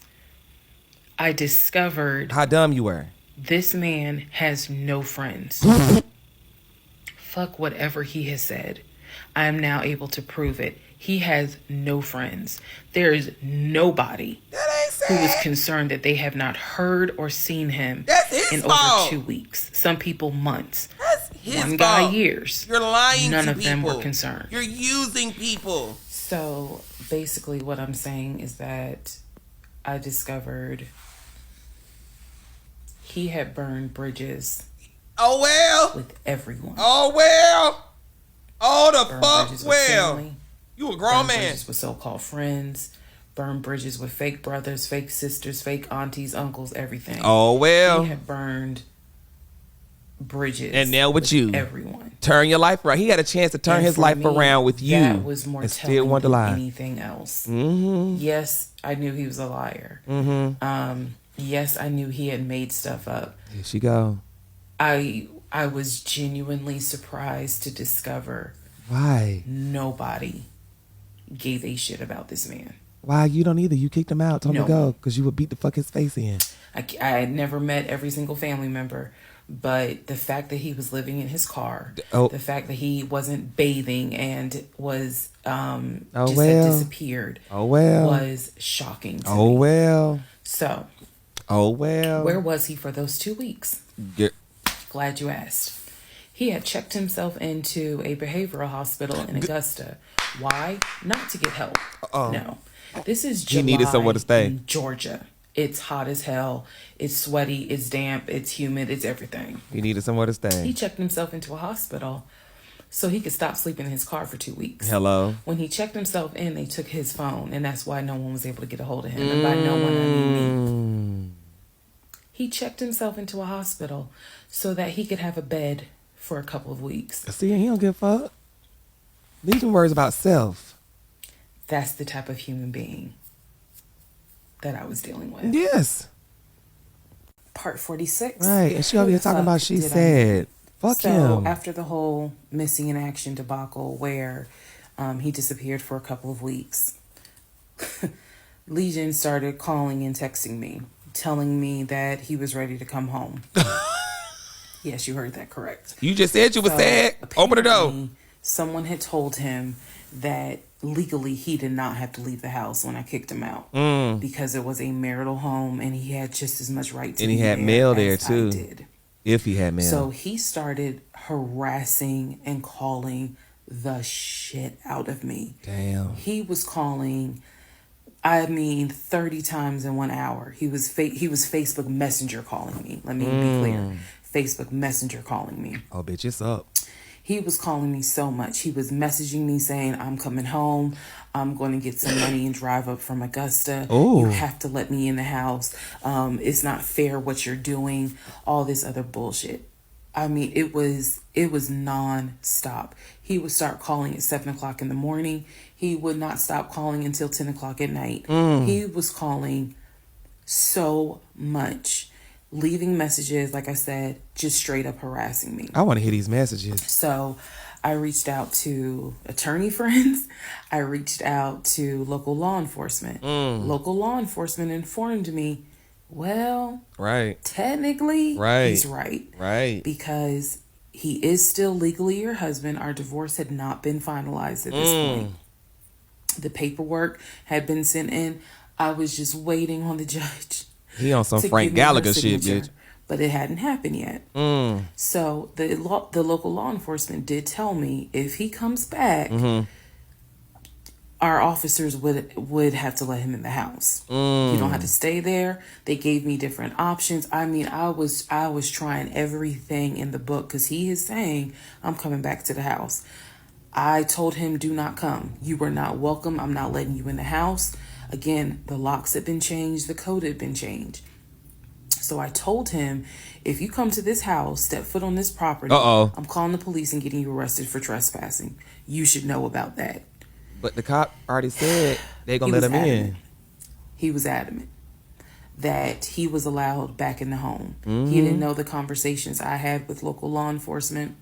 I discovered how dumb you were. This man has no friends. Fuck whatever he has said. I am now able to prove it. He has no friends. There is nobody who is concerned that they have not heard or seen him in over 2 weeks. Some people months. That's his One fault. guy years. You're lying None to of people. them were concerned. You're using people. So basically what I'm saying is that I discovered He had burned bridges. Oh, well. With everyone. Oh, well. Oh, the Burned fuck, bridges well. with family, You a grown man. Bridges with so-called friends. Burned bridges with fake brothers, fake sisters, fake aunties, uncles, everything. Oh, well. He had burned bridges. And now with you. Everyone. Turn your life around. He had a chance to turn his life around with you. That was more and telling still wanted to than lie. anything else. Mm-hmm. Yes, I knew he was a liar. Mm-hmm. Yes, I knew he had made stuff up. Here she go. I was genuinely surprised to discover Why? nobody gave a shit about this man. Why? You don't either. You kicked him out. Told him to No. go because you would beat the fuck his face in. I had never met every single family member, but the fact that he was living in his car, the fact that he wasn't bathing and was had disappeared, was shocking to me. Well. So, well. Where was he for those 2 weeks? Yeah. Glad you asked. He had checked himself into a behavioral hospital in Augusta. Why? Not to get help. No. This is July. He needed somewhere to stay. In Georgia. It's hot as hell. It's sweaty. It's damp. It's humid. It's everything. He needed somewhere to stay. He checked himself into a hospital so he could stop sleeping in his car for 2 weeks. Hello. When he checked himself in, they took his phone, and that's why no one was able to get a hold of him. And by no one, I mean me. He checked himself into a hospital so that he could have a bed for a couple of weeks. See, he don't give a fuck. These are words about self. That's the type of human being that I was dealing with. Yes. Part 46. Right. And she over here talking about she said, fuck him. So after the whole missing in action debacle where he disappeared for a couple of weeks, Legion started calling and texting me, telling me that he was ready to come home. Yes, you heard that correct. You just said you were sad. Open the door. Someone had told him that legally he did not have to leave the house when I kicked him out because it was a marital home and he had just as much right to and be there. And he had mail there too. I did. If he had mail. So he started harassing and calling the shit out of me. Damn. He was calling, 30 times in 1 hour. He was Facebook Messenger calling me. Let me be clear. Facebook Messenger calling me. Oh, bitch, it's up. He was calling me so much. He was messaging me saying, I'm coming home. I'm going to get some money and drive up from Augusta. Ooh. You have to let me in the house. It's not fair what you're doing. All this other bullshit. It was non-stop. He would start calling at 7 o'clock in the morning. He would not stop calling until 10 o'clock at night. He was calling so much. Leaving messages, like I said, just straight up harassing me. I want to hear these messages. So I reached out to attorney friends. I reached out to local law enforcement. Local law enforcement informed me, well, technically, he's right. Right. Because he is still legally your husband. Our divorce had not been finalized at this point. The paperwork had been sent in. I was just waiting on the judge. He on some Frank Gallagher shit, bitch. But it hadn't happened yet. So the local law enforcement did tell me if he comes back, our officers would have to let him in the house. You don't have to stay there. They gave me different options. I was trying everything in the book because he is saying I'm coming back to the house. I told him, do not come. You are not welcome. I'm not letting you in the house. Again, the locks had been changed. The code had been changed. So I told him, if you come to this house, step foot on this property, I'm calling the police and getting you arrested for trespassing. You should know about that. But the cop already said they're going to let him in. He was adamant that he was allowed back in the home. He didn't know the conversations I had with local law enforcement.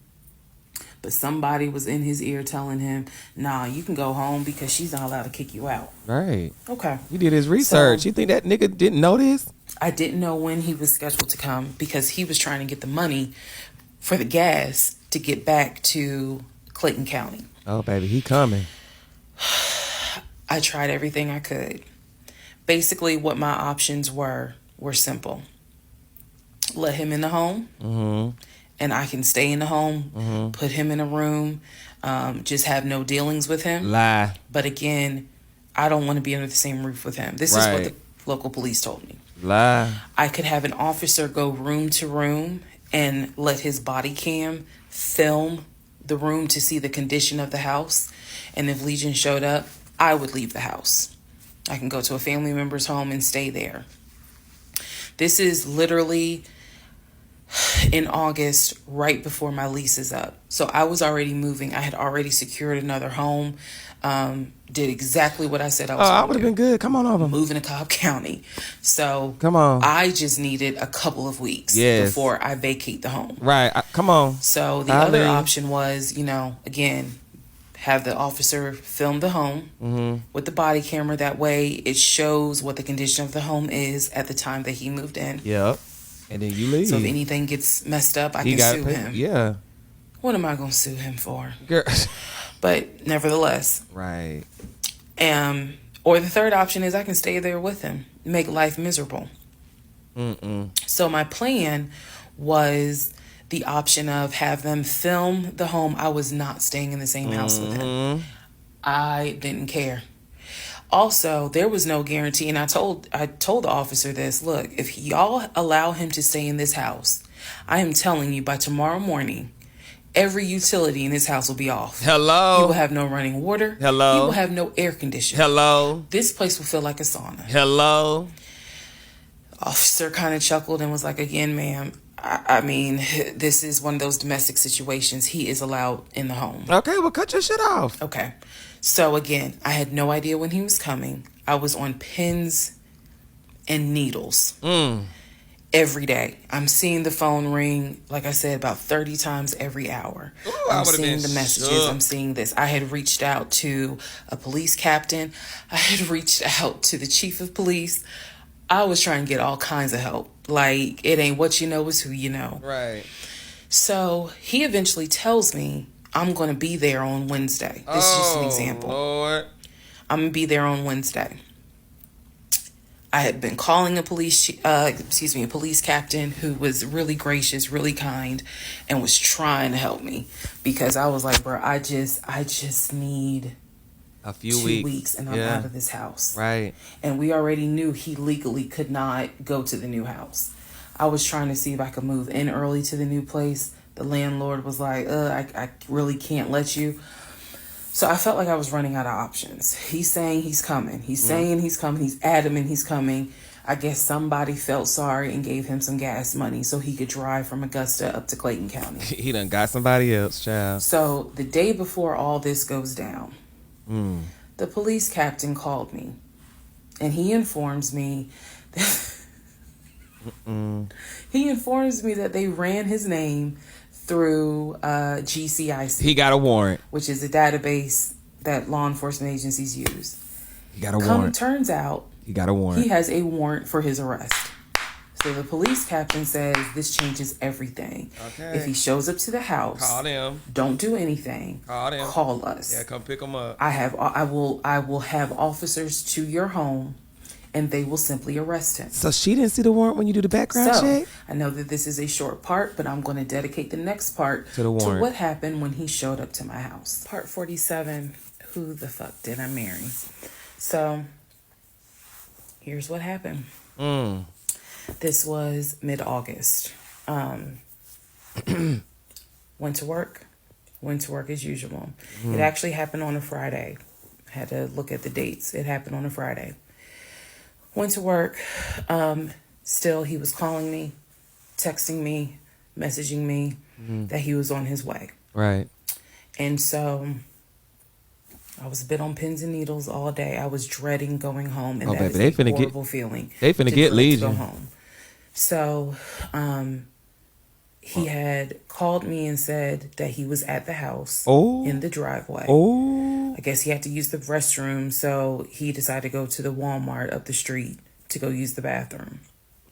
But somebody was in his ear telling him, nah, you can go home because she's not allowed to kick you out. Right. Okay. He did his research. You think that nigga didn't know this? I didn't know when he was scheduled to come because he was trying to get the money for the gas to get back to Clayton County. Oh, baby, he coming. I tried everything I could. Basically, what my options were simple. Let him in the home. And I can stay in the home, put him in a room, just have no dealings with him. Lie. But again, I don't want to be under the same roof with him. This is what the local police told me. Lie. I could have an officer go room to room and let his body cam film the room to see the condition of the house. And if Legion showed up, I would leave the house. I can go to a family member's home and stay there. This is literally in August, right before my lease is up. So I was already moving. I had already secured another home. Did exactly what I said I was going to do. I would have been good. Come on over. Moving to Cobb County. So come on. I just needed a couple of weeks before I vacate the home. Right. Come on. So the other option was, again, have the officer film the home with the body camera. That way it shows what the condition of the home is at the time that he moved in. Yep. And then you leave. So if anything gets messed up, I can sue him. Yeah. What am I going to sue him for? Girl. But nevertheless. Right. Or the third option is I can stay there with him, make life miserable. So my plan was the option of have them film the home. I was not staying in the same house with him. I didn't care. Also, there was no guarantee, and I told the officer this. Look, if y'all allow him to stay in this house, I am telling you by tomorrow morning, every utility in this house will be off. Hello. He will have no running water. Hello. He will have no air conditioning. Hello. This place will feel like a sauna. Hello. Officer kind of chuckled and was like, again, ma'am, I mean, this is one of those domestic situations. He is allowed in the home. Okay, well, cut your shit off. Okay. So, again, I had no idea when he was coming. I was on pins and needles every day. I'm seeing the phone ring, like I said, about 30 times every hour. Ooh, I'm seeing the messages. Shook. I'm seeing this. I had reached out to a police captain. I had reached out to the chief of police. I was trying to get all kinds of help. Like, it ain't what you know, it's who you know. Right. So he eventually tells me I'm going to be there on Wednesday. This is just an example. Lord. I'm going to be there on Wednesday. I had been calling a police captain who was really gracious, really kind, and was trying to help me because I was like, bro, I just need a few 2 weeks and I'm out of this house. Right. And we already knew he legally could not go to the new house. I was trying to see if I could move in early to the new place. The landlord was like, I really can't let you. So I felt like I was running out of options. He's saying he's coming. He's saying he's coming. He's adamant he's coming. I guess somebody felt sorry and gave him some gas money so he could drive from Augusta up to Clayton County. He done got somebody else, child. So the day before all this goes down, the police captain called me. And he informs me that that they ran his name through GCIC. He got a warrant. Which is a database that law enforcement agencies use. He got a warrant. Turns out he got a warrant. He has a warrant for his arrest. So the police captain says this changes everything. Okay. If he shows up to the house, call them. Don't do anything. Call them. Call us. Yeah, come pick them up. I will have officers to your home, and they will simply arrest him. So she didn't see the warrant when you do the background check? I know that this is a short part, but I'm going to dedicate the next part to what happened when he showed up to my house. Part 47, who the fuck did I marry? So, here's what happened. This was mid-August. Went to work as usual. It actually happened on a Friday. I had to look at the dates. It happened on a Friday. Went to work. Still, he was calling me, texting me, messaging me that he was on his way. Right. And so I was a bit on pins and needles all day. I was dreading going home, and that is a horrible feeling. They finna get Legion. Go home. So he had called me and said that he was at the house in the driveway. I guess he had to use the restroom, so he decided to go to the Walmart up the street to go use the bathroom.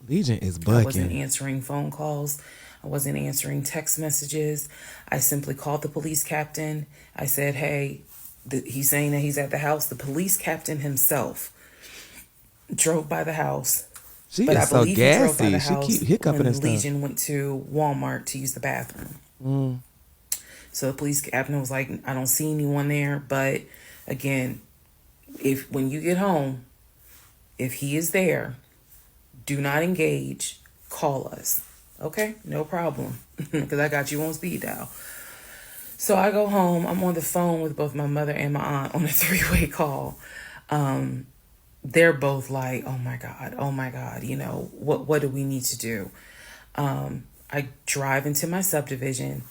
Legion is bucking. I wasn't answering phone calls. I wasn't answering text messages. I simply called the police captain. I said, hey, he's saying that he's at the house. The police captain himself drove by the house. She is so gassy. She keep hiccuping and stuff. Legion went to Walmart to use the bathroom. So the police captain was like, I don't see anyone there. But again, when you get home, if he is there, Do not engage. Call us. Okay, no problem. Because I got you on speed dial. So I go home. I'm on the phone with both my mother and my aunt on a 3-way call. They're both like, oh my God, you know, what do we need to do? I drive into my subdivision.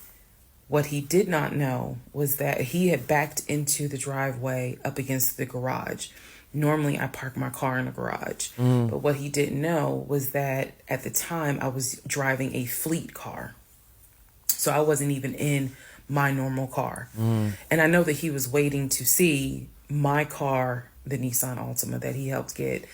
What he did not know was that he had backed into the driveway up against the garage. Normally I park my car in the garage. But what he didn't know was that at the time I was driving a fleet car. So I wasn't even in my normal car. And I know that he was waiting to see my car, the Nissan Altima that he helped get,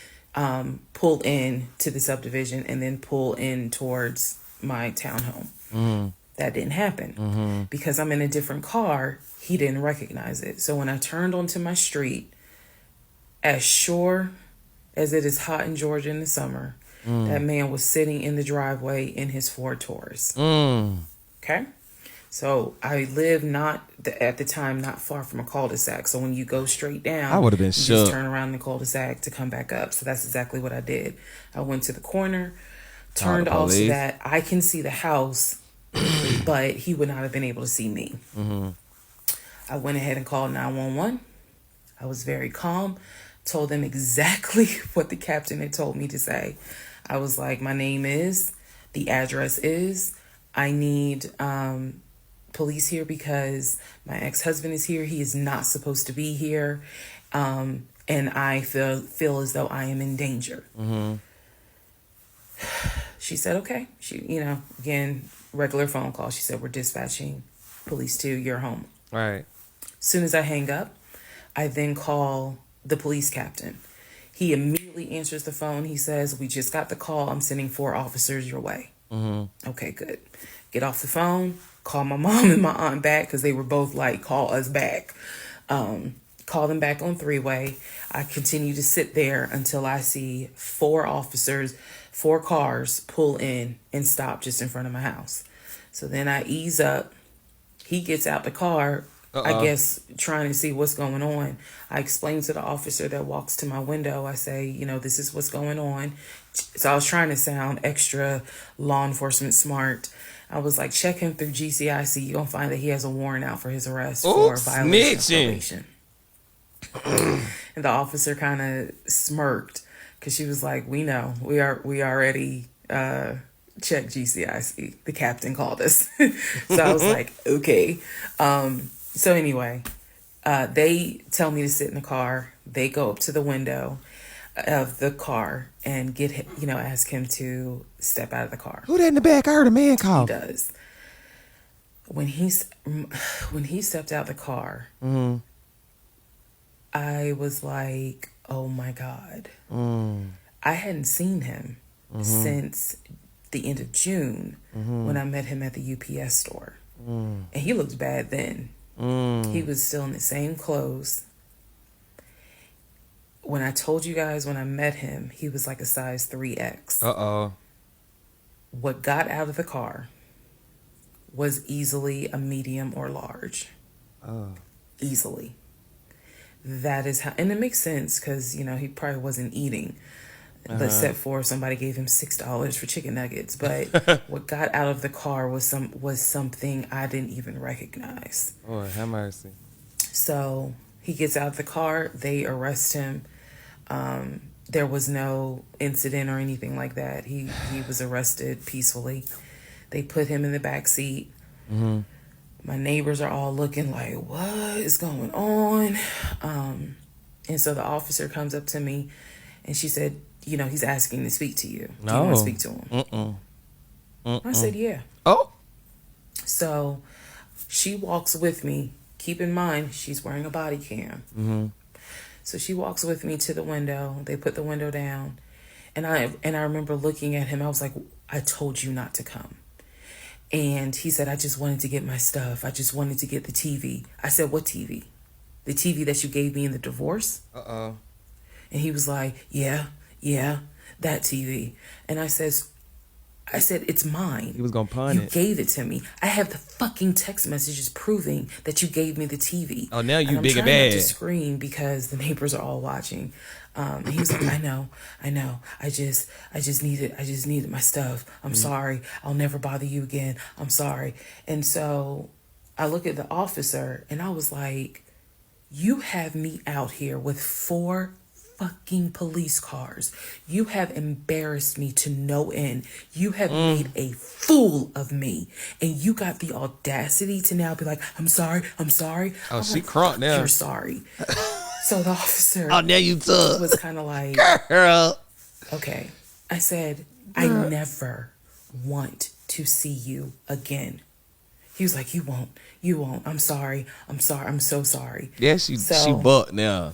pull in to the subdivision and then pull in towards my townhome. That didn't happen. Because I'm in a different car, he didn't recognize it. So when I turned onto my street, as sure as it is hot in Georgia in the summer, that man was sitting in the driveway in his Ford Taurus. Okay? So I live at the time not far from a cul-de-sac. So when you go straight down, I would have been you shook. just turn around in the cul-de-sac to come back up. So that's exactly what I did. I went to the corner, turned off so that I can see the house, but he would not have been able to see me. I went ahead and called 911. I was very calm, told them exactly what the captain had told me to say. I was like, my name is, the address is, I need police here because my ex-husband is here. He is not supposed to be here. And I feel as though I am in danger. She said, okay. She, again, regular phone call. She said, we're dispatching police to your home. Right. As soon as I hang up, I then call the police captain. He immediately answers the phone. He says, we just got the call. I'm sending 4 officers your way. Okay, good. Get off the phone. Call my mom and my aunt back because they were both like, call us back. Call them back on 3-way. I continue to sit there until I see 4 officers, 4 cars pull in and stop just in front of my house. So then I ease up. He gets out the car, I guess trying to see what's going on. I explain to the officer that walks to my window. I say, this is what's going on. So I was trying to sound extra law enforcement smart. I was like, check him through GCIC. You're going to find that he has a warrant out for his arrest for violation of probation. And the officer kind of smirked because she was like, we know. We already checked GCIC. The captain called us. So I was like, okay. So anyway, they tell me to sit in the car. They go up to the window of the car and get him, ask him to step out of the car. Who that in the back? I heard a man call. He does. When he stepped out the car, I was like, oh my God. I hadn't seen him since the end of June when I met him at the UPS store. And he looked bad then. He was still in the same clothes. When I told you guys when I met him, he was like a size 3X. What got out of the car was easily a medium or large. Easily. That is how, and it makes sense because, he probably wasn't eating. Except for somebody gave him $6 for chicken nuggets. But what got out of the car was something I didn't even recognize. Oh, have mercy. So he gets out of the car. They arrest him. There was no incident or anything like that. He was arrested peacefully. They put him in the back seat. My neighbors are all looking like, what is going on? And so the officer comes up to me and she said, he's asking to speak to you. Do you want to speak to him? I said, yeah. So she walks with me. Keep in mind, she's wearing a body cam. So she walks with me to the window. They put the window down. And I remember looking at him. I was like, I told you not to come. And he said, I just wanted to get my stuff. I just wanted to get the TV. I said, what TV? The TV that you gave me in the divorce? And he was like, yeah, that TV. And I I said, it's mine. He was going to pawn it. You gave it to me. I have the fucking text messages proving that you gave me the TV. Oh, now you and big and bad. I'm trying bad. not to scream because the neighbors are all watching. And he was like, I know. I just needed my stuff. I'm sorry. I'll never bother you again. I'm sorry. And so I look at the officer and I was like, you have me out here with 4 fucking police cars. You have embarrassed me to no end. You have made a fool of me. And you got the audacity to now be like, I'm sorry. Oh, she crunk now. You're sorry. So the officer now you tough. was kind of like, girl. Okay. I said, I never want to see you again. He was like, you won't. I'm sorry. I'm so sorry. Yeah, she bucked now.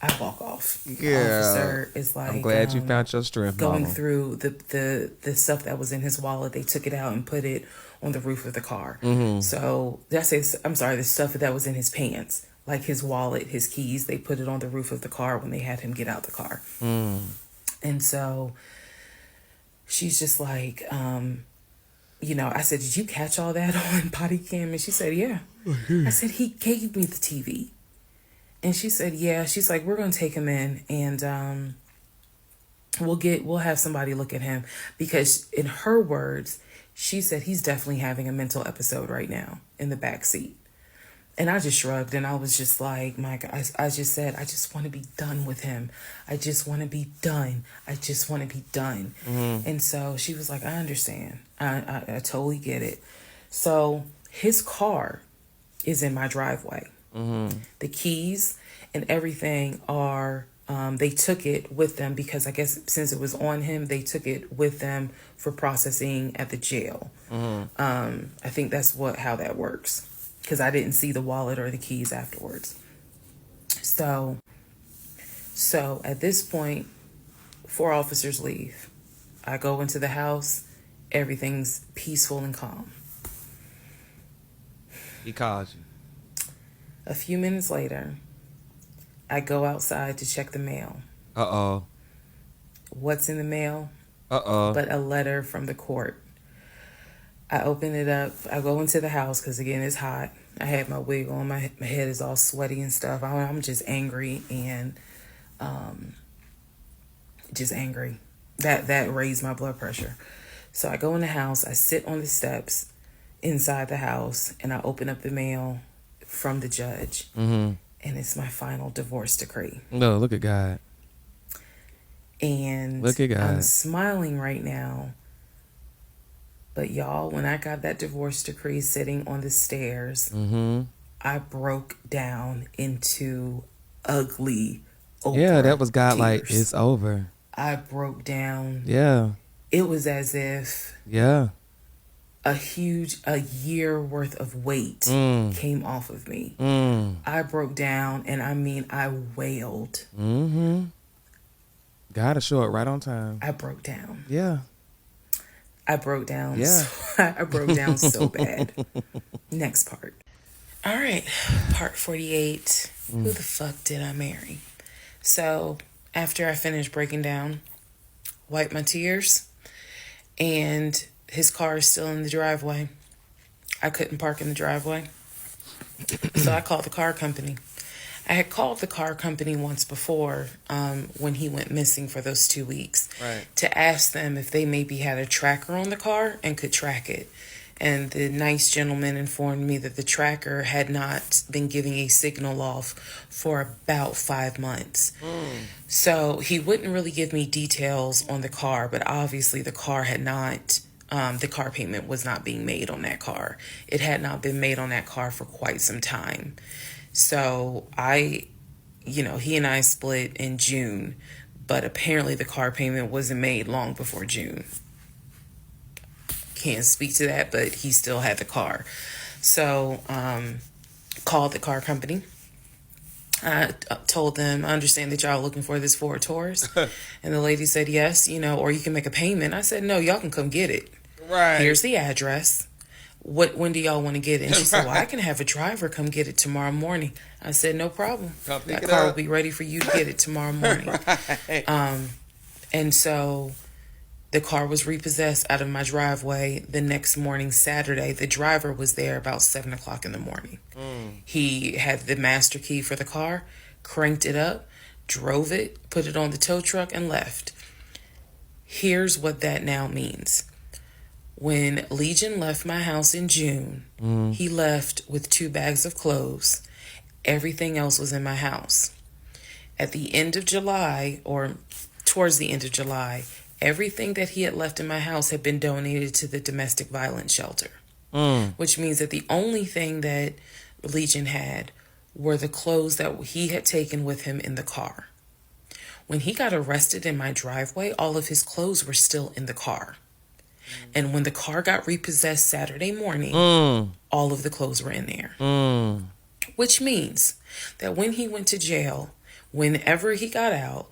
I walk off. Yeah. The officer is like, I'm glad you found your strength, going mama. through the stuff that was in his wallet. They took it out and put it on the roof of the car. So the stuff that was in his pants, like his wallet, his keys, they put it on the roof of the car when they had him get out the car. And so she's just like, I said, did you catch all that on body cam? And she said, yeah. I said, he gave me the TV. And she said, yeah. She's like, we're going to take him in and we'll have somebody look at him, because in her words, she said he's definitely having a mental episode right now in the back seat. And I just shrugged and I was just like, my God, I just said, I just want to be done with him. I just want to be done. And so she was like, I understand. I totally get it. So his car is in my driveway. The keys and everything are, they took it with them because I guess since it was on him, they took it with them for processing at the jail. I think that's how that works, because I didn't see the wallet or the keys afterwards. So at this point, 4 officers leave. I go into the house. Everything's peaceful and calm. He called you. A few minutes later, I go outside to check the mail. Uh-oh. What's in the mail? Uh-oh. But a letter from the court. I open it up. I go into the house because, again, it's hot. I had my wig on. My head is all sweaty and stuff. I'm just angry and just angry. That raised my blood pressure. So I go in the house. I sit on the steps inside the house and I open up the mail from the judge. And it's my final divorce decree. No, look at God. And look at God. I'm smiling right now. But y'all, when I got that divorce decree sitting on the stairs, I broke down into ugly that was God. Tears. Like, it's over. I broke down. Yeah. It was as if a year worth of weight came off of me. I broke down, and I mean, I wailed. Gotta show it right on time. I broke down. Yeah. I broke down. Yeah. I broke down so bad. Next part. All right. Part 48. Who the fuck did I marry? So after I finished breaking down, wiped my tears, and his car is still in the driveway. I couldn't park in the driveway. So I called the car company. I had called the car company once before when he went missing for those 2 weeks to ask them if they maybe had a tracker on the car and could track it. And the nice gentleman informed me that the tracker had not been giving a signal off for about 5 months. So he wouldn't really give me details on the car, but obviously the car had not, the car payment was not being made on that car. It had not been made on that car for quite some time. So he and I split in June, but apparently the car payment wasn't made long before June. Can't speak to that, but he still had the car. So, called the car company. I told them, I understand that y'all are looking for this Ford Taurus. And the lady said, yes, or you can make a payment. I said, no, y'all can come get it. Right. Here's the address. When do y'all want to get it? And she said, well, I can have a driver come get it tomorrow morning. I said, no problem. That car will be ready for you to get it tomorrow morning. Right. And so The car was repossessed out of my driveway the next morning, Saturday. The driver was there about 7 o'clock in the morning. He had the master key for the car, cranked it up, drove it, put it on the tow truck, and left. Here's what that now means. When Legion left my house in June, he left with 2 bags of clothes. Everything else was in my house. At the end of July, or towards the end of July, everything that he had left in my house had been donated to the domestic violence shelter, which means that the only thing that Legion had were the clothes that he had taken with him in the car. When he got arrested in my driveway, all of his clothes were still in the car. And when the car got repossessed Saturday morning, all of the clothes were in there. Which means that when he went to jail, whenever he got out,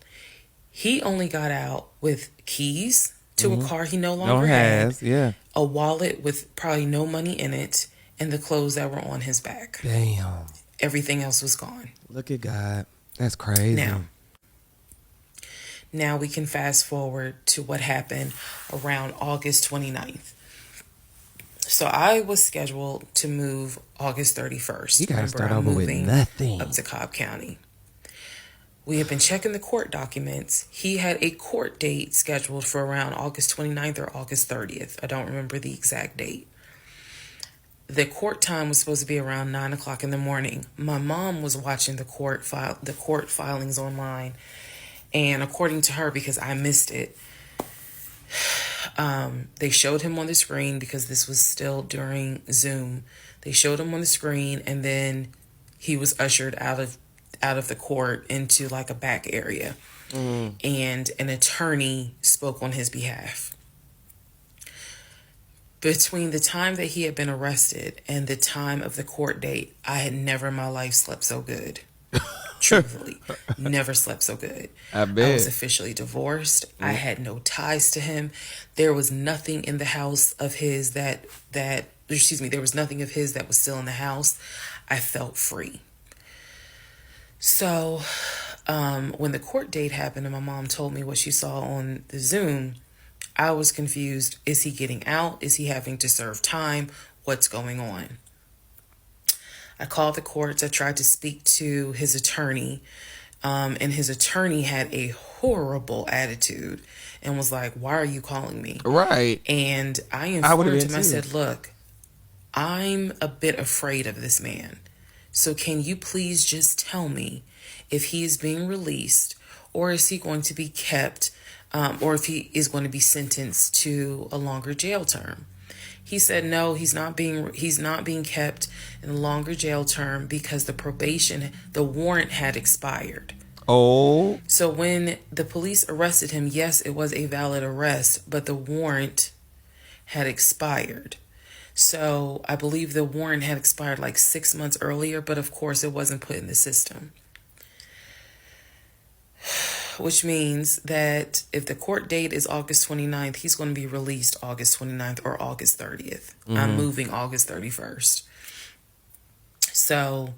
he only got out with keys to a car he no longer has, a wallet with probably no money in it, and the clothes that were on his back. Damn. Everything else was gone. Look at God. That's crazy. Now we can fast forward to what happened around August 29th. So I was scheduled to move August 31st. You gotta start over with nothing. Up to Cobb County. We had been checking the court documents. He had a court date scheduled for around August 29th or August 30th. I don't remember the exact date. The court time was supposed to be around 9 o'clock in the morning. My mom was watching the court filings online. And according to her, because I missed it, they showed him on the screen because this was still during Zoom. They showed him on the screen, and then he was ushered out of the court into like a back area. And an attorney spoke on his behalf. Between the time that he had been arrested and the time of the court date, I had never in my life slept so good. Truthfully, never slept so good. I bet. I was officially divorced. I had no ties to him. There was nothing in the house of his there was nothing of his that was still in the house. I felt free. So, when the court date happened and my mom told me what she saw on the Zoom, I was confused. Is he getting out? Is he having to serve time? What's going on? I called the courts. I tried to speak to his attorney, and his attorney had a horrible attitude and was like, "Why are you calling me?" Right. And I informed him. I said, "Look, I'm a bit afraid of this man. So can you please just tell me if he is being released, or is he going to be kept, or if he is going to be sentenced to a longer jail term?" He said, no, he's not being kept in a longer jail term because the warrant had expired. Oh. So when the police arrested him, yes, it was a valid arrest, but the warrant had expired. So I believe the warrant had expired like 6 months earlier, but of course it wasn't put in the system. Which means that if the court date is August 29th, he's going to be released August 29th or August 30th. I'm moving August 31st. So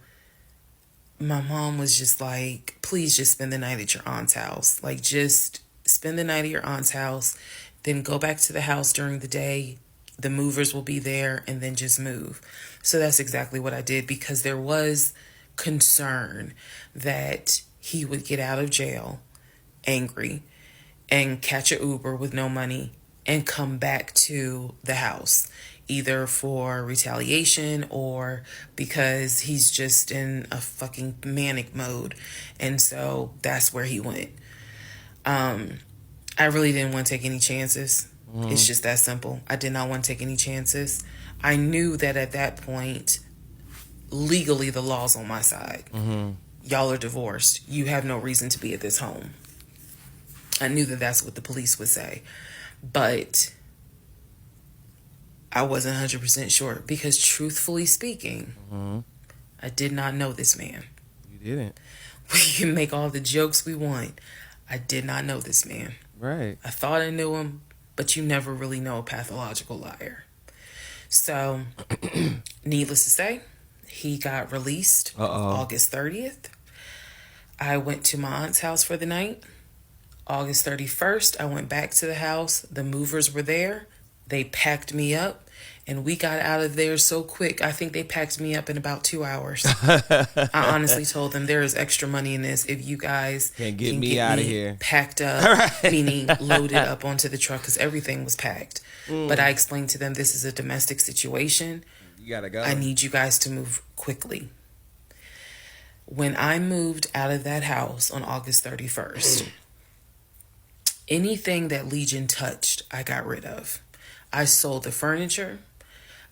my mom was just like, please just spend the night at your aunt's house. Like, just spend the night at your aunt's house, then go back to the house during the day. The movers will be there, and then just move. So that's exactly what I did, because there was concern that he would get out of jail angry and catch an Uber with no money and come back to the house, either for retaliation or because he's just in a fucking manic mode. And so that's where he went. I really didn't want to take any chances. It's just that simple. I did not want to take any chances. I knew that at that point, legally, the law's on my side. Y'all are divorced. You have no reason to be at this home. I knew that that's what the police would say. But I wasn't 100% sure, because truthfully speaking, I did not know this man. You didn't. We can make all the jokes we want. I did not know this man. Right. I thought I knew him, but you never really know a pathological liar. So, needless to say, he got released August 30th. I went to my aunt's house for the night. August 31st, I went back to the house. The movers were there. They packed me up, and we got out of there so quick. I think they packed me up in about 2 hours. I honestly told them, there is extra money in this if you guys can get me out of here. Packed up, meaning loaded up onto the truck, because everything was packed. But I explained to them, this is a domestic situation. You gotta go. I need you guys to move quickly. When I moved out of that house on August 31st, anything that Legion touched, I got rid of. I sold the furniture.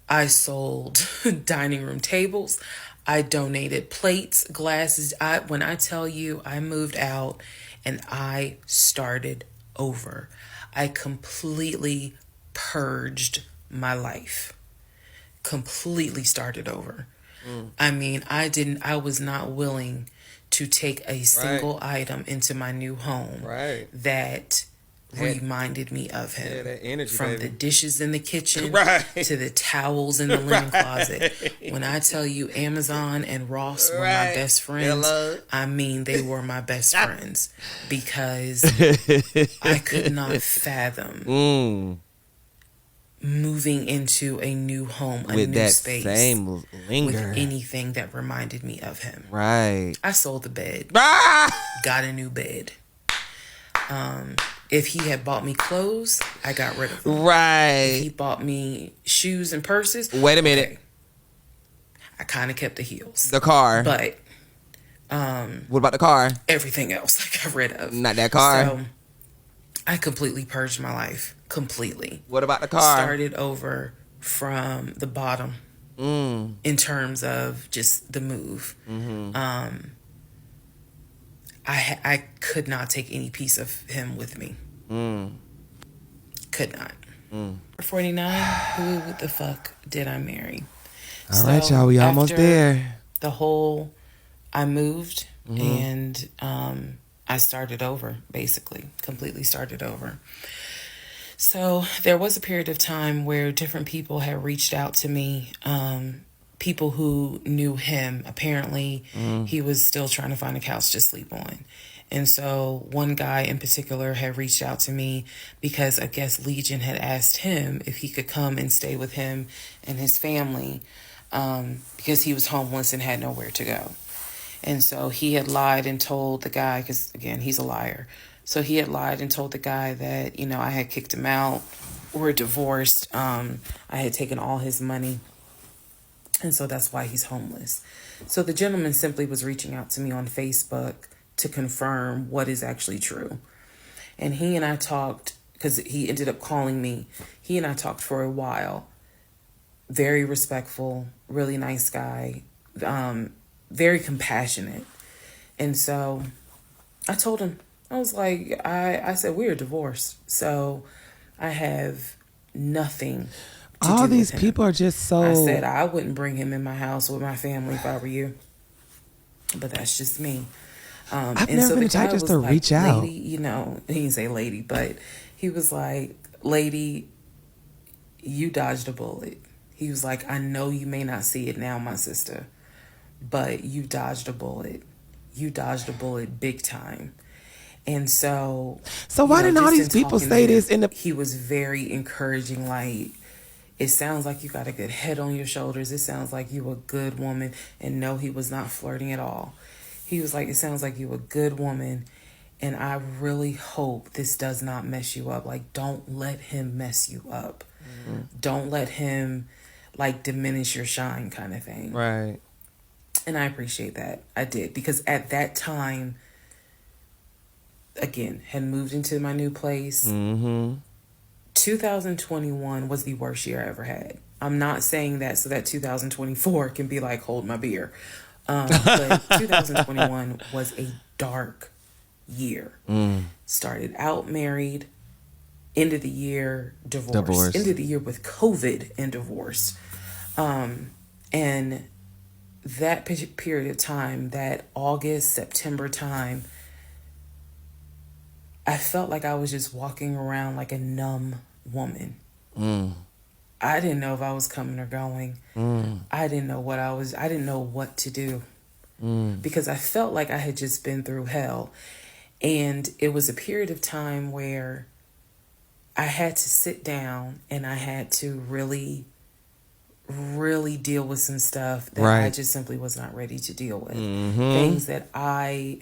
I sold dining room tables. I donated plates, glasses. When I tell you, I moved out and I started over. I completely purged my life. Completely started over. I mean, I was not willing to take a single item into my new home that reminded me of him. Yeah, that energy, from baby. The dishes in the kitchen to the towels in the linen closet. When I tell you Amazon and Ross were my best friends, I mean they were my best friends, because I could not fathom moving into a new home, a with new that space, same linger, with anything that reminded me of him. Right. I sold the bed. Got a new bed. If he had bought me clothes, I got rid of them. Right. If he bought me shoes and purses. Wait a minute. Okay, I kind of kept the heels. The car. But what about the car? everything else I got rid of. Not that car. So I completely purged my life. Completely. What about the car? Started over from the bottom in terms of just the move. I could not take any piece of him with me. Could not. 49, who the fuck did I marry? All right, y'all, we almost there. The whole, I moved and I started over, basically. Completely started over. So there was a period of time where different people had reached out to me, people who knew him. Apparently, he was still trying to find a couch to sleep on. And so one guy in particular had reached out to me because I guess Legion had asked him if he could come and stay with him and his family, because he was homeless and had nowhere to go. And so he had lied and told the guy, because again, he's a liar. So he had lied and told the guy that, I had kicked him out. We're divorced. I had taken all his money. And so that's why he's homeless. So the gentleman simply was reaching out to me on Facebook to confirm what is actually true. And he and I talked, because he ended up calling me. He and I talked for a while. Very respectful, really nice guy, very compassionate. And so I told him, I was like, I said, we're divorced. So I have nothing to all do these with him. people are just so... I said, I wouldn't bring him in my house with my family if I were you. But that's just me. I've never been the type just to reach out. Lady, he didn't say lady, but he was like, lady, you dodged a bullet. He was like, I know you may not see it now, my sister, but you dodged a bullet. You dodged a bullet big time. And so why didn't all these people say this in the... He was very encouraging, like, it sounds like you got a good head on your shoulders. It sounds like you a good woman. And no, he was not flirting at all. He was like, it sounds like you a good woman. And I really hope this does not mess you up. Like, don't let him mess you up. Don't let him, like, diminish your shine kind of thing. Right. And I appreciate that. I did. Because at that time, again, had moved into my new place. 2021 was the worst year I ever had. I'm not saying that so that 2024 can be like, hold my beer. But 2021 was a dark year. Started out married, end of the year divorced. End of the year with COVID and divorce. And that period of time, that August, September time, I felt like I was just walking around like a numb woman. I didn't know if I was coming or going. I didn't know what to do. Because I felt like I had just been through hell. And it was a period of time where I had to sit down and I had to really deal with some stuff that I just simply was not ready to deal with. Things that I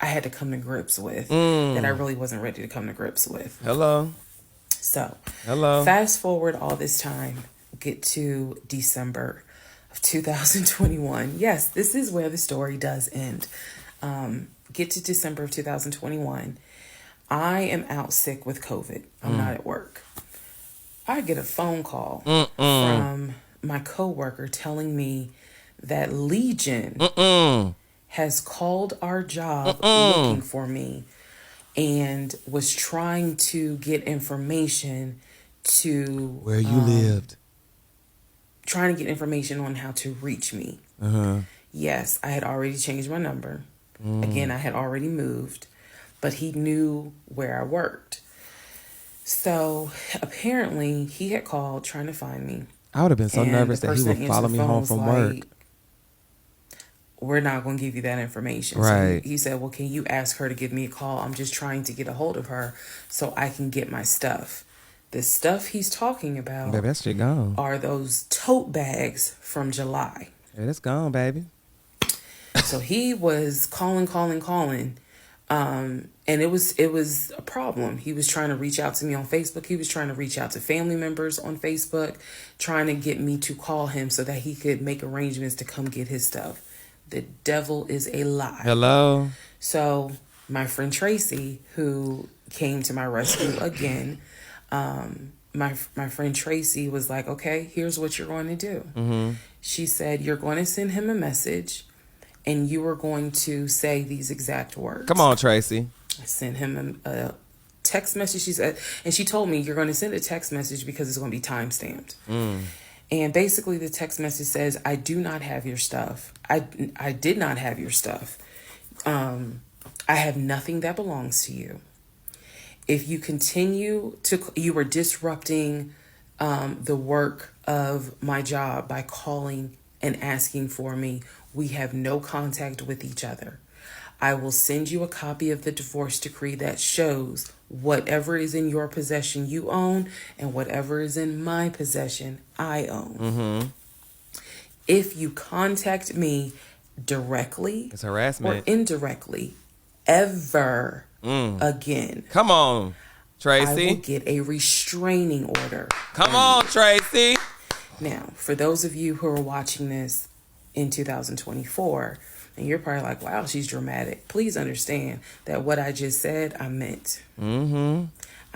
had to come to grips with that I really wasn't ready to come to grips with. So, fast forward all this time, get to December of 2021. Yes, this is where the story does end. Get to December of 2021. I am out sick with COVID. I'm not at work. I get a phone call from my coworker telling me that Legion has called our job looking for me and was trying to get information to where you lived. Trying to get information on how to reach me. Yes, I had already changed my number. Again, I had already moved, but he knew where I worked. So apparently he had called trying to find me. I would have been so nervous that he would follow me home from work. We're not going to give you that information. Right. So he said, well, can you ask her to give me a call? I'm just trying to get a hold of her so I can get my stuff. The stuff he's talking about baby, that shit gone. Are those tote bags from July. Yeah, that's gone, baby. So he was calling. And it was a problem. He was trying to reach out to me on Facebook. He was trying to reach out to family members on Facebook, trying to get me to call him so that he could make arrangements to come get his stuff. The devil is a lie. Hello. So my friend Tracy, who came to my rescue again, my friend Tracy was like, okay, here's what you're going to do. She said, you're going to send him a message and you are going to say these exact words. Come on, Tracy. I sent him a text message. She said, and she told me, you're going to send a text message because it's going to be time-stamped. And basically the text message says, I do not have your stuff. I did not have your stuff. I have nothing that belongs to you. If you continue you are disrupting the work of my job by calling and asking for me. We have no contact with each other. I will send you a copy of the divorce decree that shows whatever is in your possession you own and whatever is in my possession I own. If you contact me directly, it's harassment, or indirectly, ever again, come on, Tracy, I will get a restraining order. Come on, Tracy. Now, for those of you who are watching this in 2024, and you're probably like, wow, she's dramatic. Please understand that what I just said, I meant. I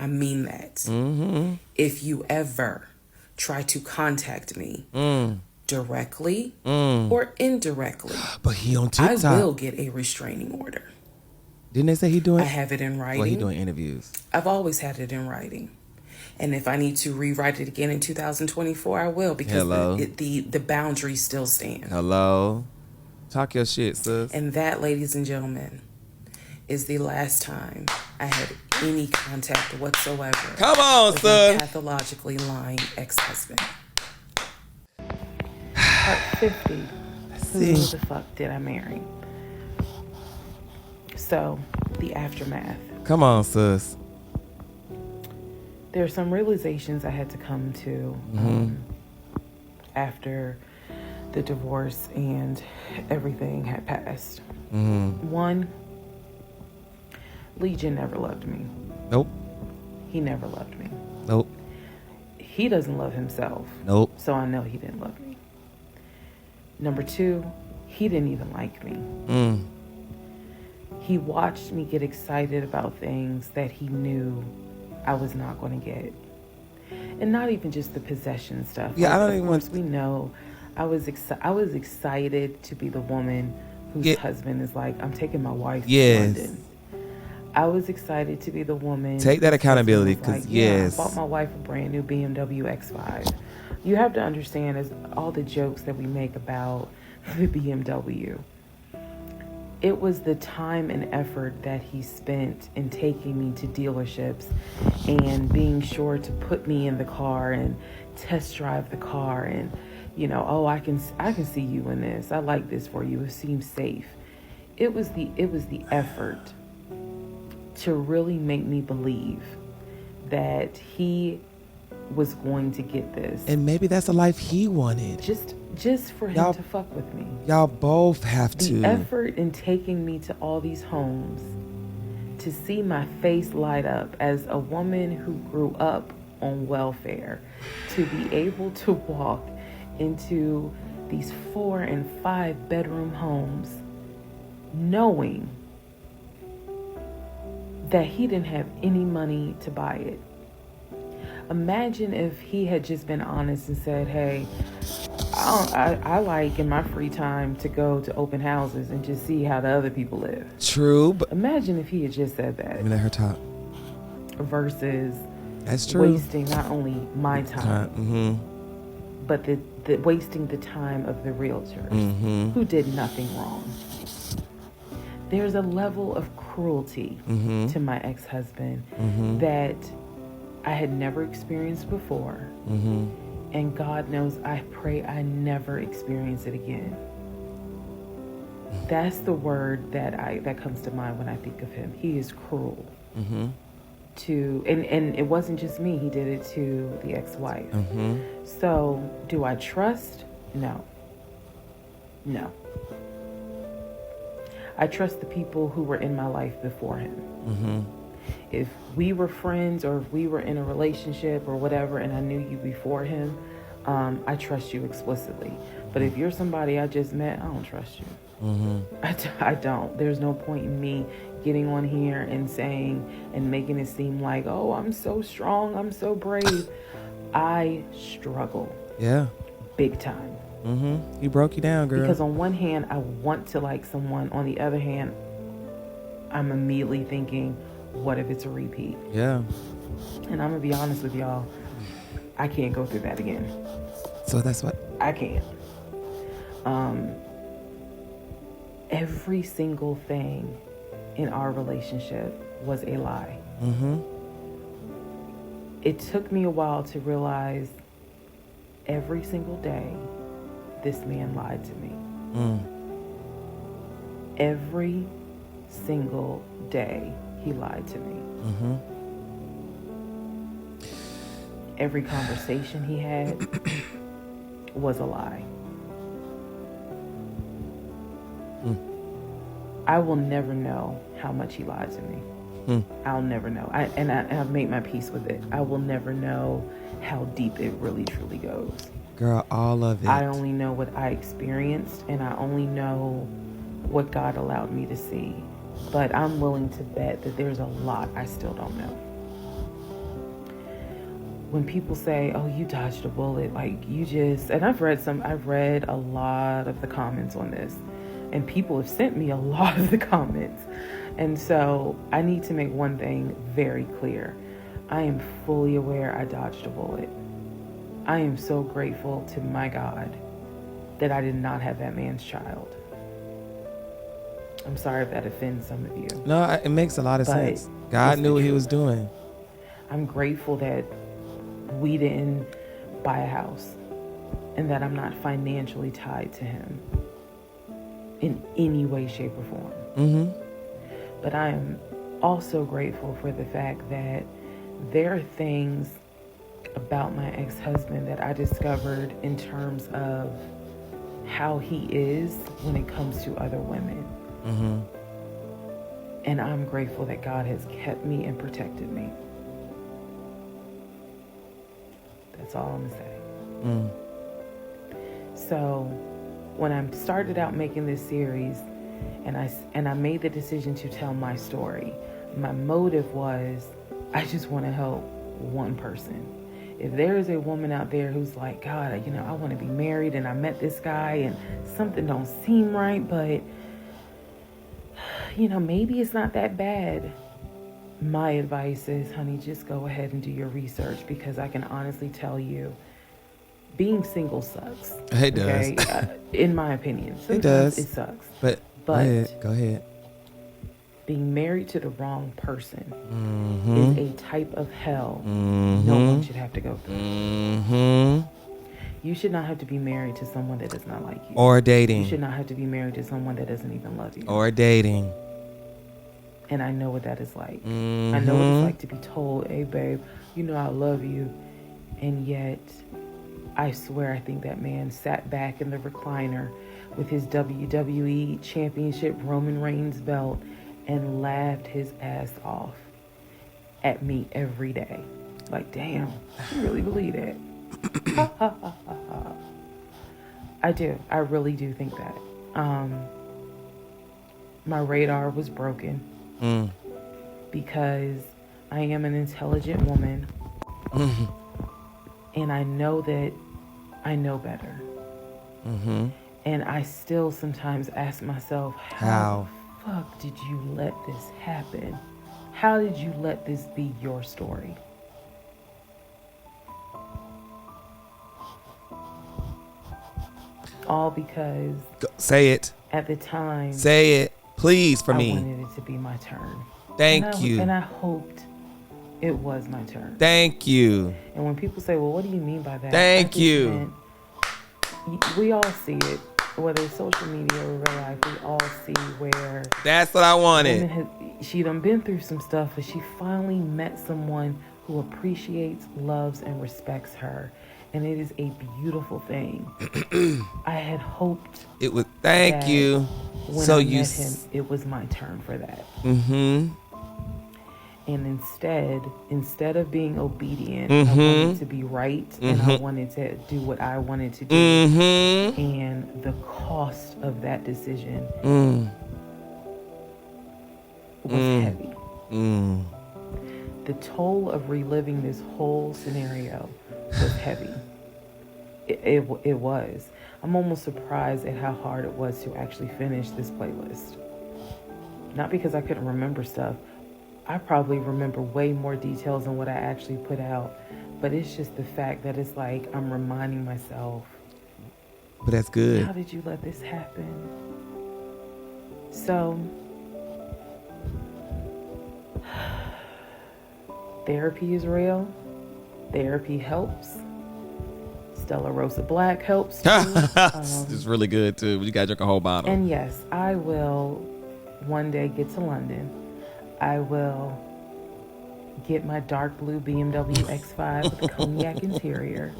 mean that. If you ever try to contact me directly or indirectly, but he on TikTok, I will get a restraining order. Didn't they say he doing? I have it in writing. Well, he doing interviews. I've always had it in writing. And if I need to rewrite it again in 2024, I will, because the boundaries still stand. Hello. Talk your shit, sis. And that, ladies and gentlemen, is the last time I had any contact whatsoever. Come on, with sis. my pathologically lying ex-husband. Part 50. Who the fuck did I marry? So, the aftermath. Come on, sis. There are some realizations I had to come to after the divorce and everything had passed. One, Legion never loved me. Nope. He never loved me. Nope. He doesn't love himself. Nope. So I know he didn't love me. Number two, he didn't even like me. He watched me get excited about things that he knew I was not going to get. And not even just the possession stuff. Yeah, like, I don't even want. We know I was excited to be the woman whose husband is like, I'm taking my wife to London. I was excited to be the woman. Take that accountability, because I bought my wife a brand new BMW X5. You have to understand, as all the jokes that we make about the BMW, it was the time and effort that he spent in taking me to dealerships and being sure to put me in the car and test drive the car and, you know, oh, I can see you in this. I like this for you. It seems safe. It was the effort to really make me believe that he was going to get this. And maybe that's the life he wanted. Just for him to fuck with me. Y'all both have to. The effort in taking me to all these homes, to see my face light up as a woman who grew up on welfare, to be able to walk into these 4 and 5 bedroom homes knowing that he didn't have any money to buy it. Imagine if he had just been honest and said, hey, I like in my free time to go to open houses and just see how the other people live. True, but imagine if he had just said that. Let me let her talk. Versus that's true. Wasting not only my time, but the wasting the time of the realtors who did nothing wrong. There's a level of cruelty to my ex-husband that I had never experienced before. And God knows, I pray I never experience it again. That's the word that comes to mind when I think of him. He is cruel. And it wasn't just me. He did it to the ex-wife. So do I trust? No. I trust the people who were in my life before him. If we were friends or if we were in a relationship or whatever and I knew you before him, I trust you explicitly. But if you're somebody I just met, I don't trust you. I don't. There's no point in me getting on here and saying and making it seem like, oh, I'm so strong, I'm so brave. I struggle. Yeah. Big time. He broke you down, girl. Because on one hand, I want to like someone. On the other hand, I'm immediately thinking, what if it's a repeat? Yeah. And I'm going to be honest with y'all, I can't go through that again. So that's what? I can't. Every single thing in our relationship was a lie. It took me a while to realize every single day this man lied to me. Every single day he lied to me. Every conversation he had was a lie. I will never know how much he lied to me. I'll never know. I've made my peace with it. I will never know how deep it really truly goes. Girl, all of it. I only know what I experienced, and I only know what God allowed me to see. But I'm willing to bet that there's a lot I still don't know. When people say, oh, you dodged a bullet, like you just, and I've read a lot of the comments on this, and people have sent me a lot of the comments. And so I need to make one thing very clear. I am fully aware I dodged a bullet. I am so grateful to my God that I did not have that man's child. I'm sorry if that offends some of you. No, it makes a lot of sense. God knew what he was doing. I'm grateful that we didn't buy a house and that I'm not financially tied to him in any way, shape, or form. But I am also grateful for the fact that there are things about my ex-husband that I discovered in terms of how he is when it comes to other women. And I'm grateful that God has kept me and protected me. That's all I'm gonna say. So when I started out making this series and I made the decision to tell my story, my motive was I just want to help one person. If there is a woman out there who's like, God, I want to be married and I met this guy and something don't seem right, but maybe it's not that bad. My advice is, honey, just go ahead and do your research, because I can honestly tell you, being single sucks. It does. In my opinion. Sometimes it does. It sucks. But go ahead. Being married to the wrong person is a type of hell no one should have to go through. You should not have to be married to someone that does not like you. Or dating. You should not have to be married to someone that doesn't even love you. Or dating. And I know what that is like. I know what it's like to be told, hey, babe, you know I love you. And yet, I swear I think that man sat back in the recliner with his WWE Championship Roman Reigns belt and laughed his ass off at me every day. Like, damn, you really believe that? Ha, ha, ha, ha, ha. I do. I really do think that. My radar was broken because I am an intelligent woman. And I know that I know better. And I still sometimes ask myself, how the fuck did you let this happen? How did you let this be your story? All because... Say it. At the time... Say it, please, for me. I wanted it to be my turn. Thank you. And I hoped it was my turn. Thank you. And when people say, well, what do you mean by that? Thank you. We all see it. Whether it's social media or real life, we all see where... That's what I wanted. She done been through some stuff, but she finally met someone who appreciates, loves, and respects her. And it is a beautiful thing. I had hoped... It was... Thank you. When I met him, it was my turn for that. And instead of being obedient, I wanted to be right, and I wanted to do what I wanted to do. And the cost of that decision was heavy. The toll of reliving this whole scenario was heavy. It was. I'm almost surprised at how hard it was to actually finish this playlist. Not because I couldn't remember stuff. I probably remember way more details than what I actually put out. But it's just the fact that it's like I'm reminding myself. But that's good. How did you let this happen? So, therapy is real. Therapy helps. Stella Rosa Black helps too. It's really good too. You gotta drink a whole bottle. And yes, I will one day get to London. I will get my dark blue BMW X5 with a cognac interior.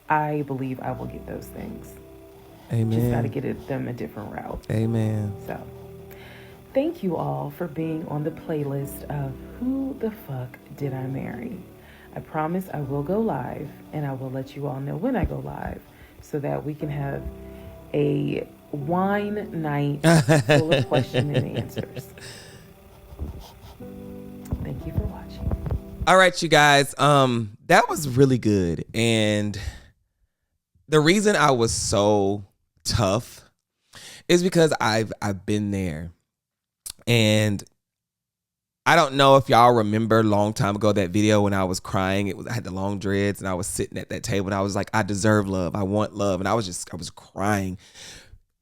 I believe I will get those things. Amen. Just got to get them a different route. Amen. So, thank you all for being on the playlist of Who the Fuck Did I Marry? I promise I will go live, and I will let you all know when I go live so that we can have a wine night full of questions and answers. Thank you for watching. All right, you guys. That was really good. And the reason I was so tough is because I've been there. And I don't know if y'all remember a long time ago that video when I was crying. I had the long dreads and I was sitting at that table and I was like, I deserve love. I want love. And I was crying.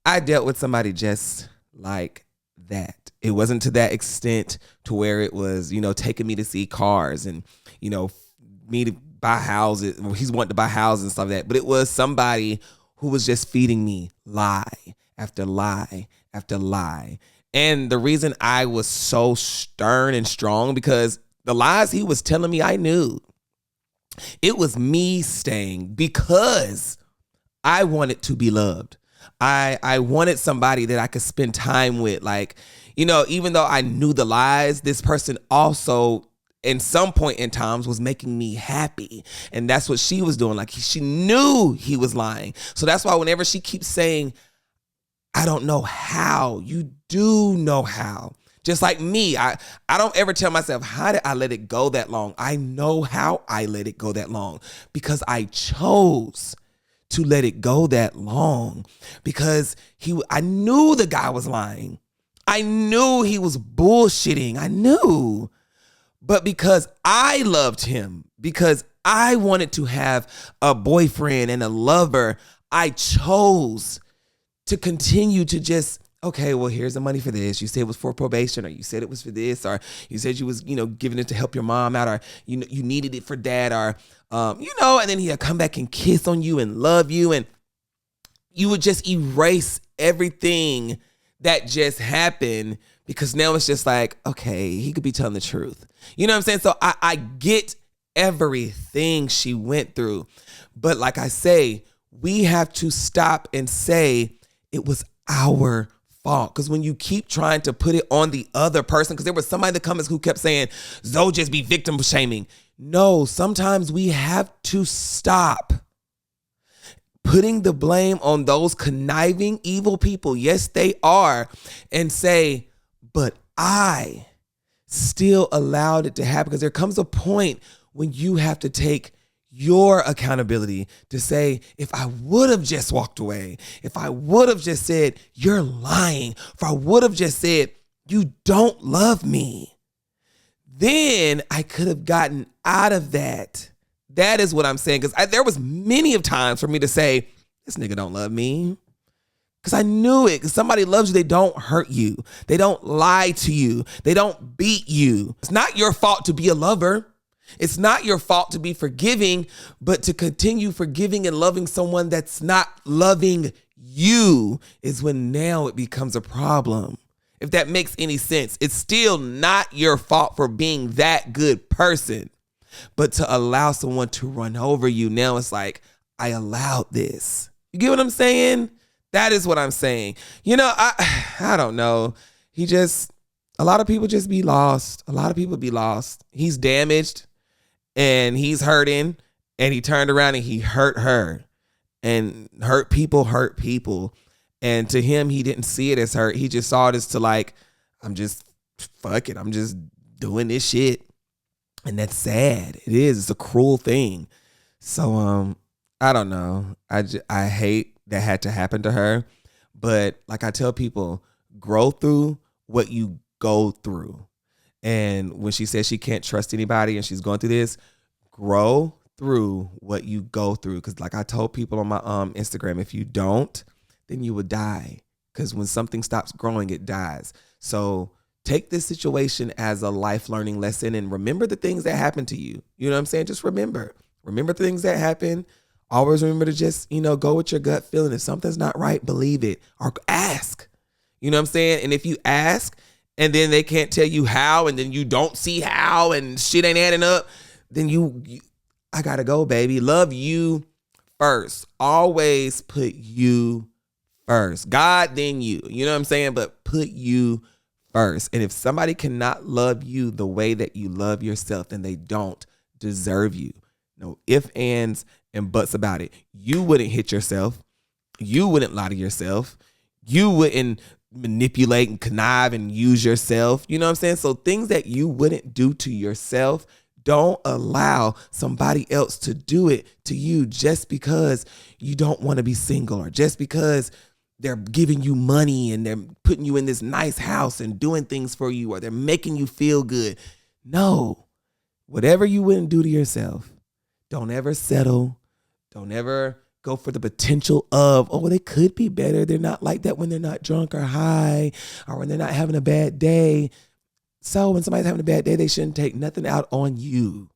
I dealt with somebody just like that. It wasn't to that extent to where it was, taking me to see cars and, me to buy houses. He's wanting to buy houses and stuff like that. But it was somebody who was just feeding me lie after lie after lie. And the reason I was so stern and strong because the lies he was telling me, I knew. It was me staying because I wanted to be loved. I wanted somebody that I could spend time with. Like, even though I knew the lies, this person also, in some point in times, was making me happy. And that's what she was doing. Like, she knew he was lying. So that's why whenever she keeps saying, I don't know how, you do know how. Just like me, I don't ever tell myself, how did I let it go that long? I know how I let it go that long because I chose to let it go that long because I knew the guy was lying. I knew he was bullshitting. I knew. But because I loved him, because I wanted to have a boyfriend and a lover, I chose to continue to just, okay, well, here's the money for this. You said it was for probation, or you said it was for this, or you said you was, giving it to help your mom out, or you needed it for dad, or and then he'd come back and kiss on you and love you, and you would just erase everything that just happened because now it's just like, okay, he could be telling the truth. You know what I'm saying? So I get everything she went through. But like I say, we have to stop and say it was our fault. Because when you keep trying to put it on the other person, because there was somebody in the comments who kept saying, Zoe just be victim shaming. No, sometimes we have to stop putting the blame on those conniving, evil people. Yes, they are. And say, but I still allowed it to happen. Because there comes a point when you have to take your accountability to say, if I would have just walked away, if I would have just said, you're lying, if I would have just said, you don't love me, then I could have gotten out of that. That is what I'm saying. Because there was many of times for me to say, this nigga don't love me. Because I knew it. Because somebody loves you, they don't hurt you. They don't lie to you. They don't beat you. It's not your fault to be a lover. It's not your fault to be forgiving, but to continue forgiving and loving someone that's not loving you is when now it becomes a problem. If that makes any sense, it's still not your fault for being that good person, but to allow someone to run over you. Now it's like, I allowed this. You get what I'm saying? That is what I'm saying. You know, I don't know. A lot of people just be lost. A lot of people be lost. He's damaged. And he's hurting, and he turned around and he hurt her. And hurt people. And to him, he didn't see it as hurt. He just saw it as to like, I'm just doing this shit. And that's sad. It is. It's a cruel thing. So, I don't know. I hate that had to happen to her. But like I tell people, grow through what you go through. And when she says she can't trust anybody and she's going through this, grow through what you go through. Because like I told people on my Instagram, if you don't, then you will die. Because when something stops growing, it dies. So take this situation as a life learning lesson and remember the things that happened to you. You know what I'm saying? Just remember the things that happen. Always remember to just, go with your gut feeling. If something's not right, believe it or ask. You know what I'm saying? And if you ask, and then they can't tell you how, and then you don't see how, and shit ain't adding up, then I gotta go, baby. Love you first. Always put you first. God, then you. You know what I'm saying? But put you first. And if somebody cannot love you the way that you love yourself, then they don't deserve you. No ifs, ands, and buts about it. You wouldn't hit yourself. You wouldn't lie to yourself. You wouldn't manipulate and connive and use yourself. You know what I'm saying? So things that you wouldn't do to yourself, don't allow somebody else to do it to you just because you don't want to be single or just because they're giving you money and they're putting you in this nice house and doing things for you or they're making you feel good. No, whatever you wouldn't do to yourself, don't ever settle. Don't ever go for the potential of, they could be better. They're not like that when they're not drunk or high or when they're not having a bad day. So when somebody's having a bad day, they shouldn't take nothing out on you.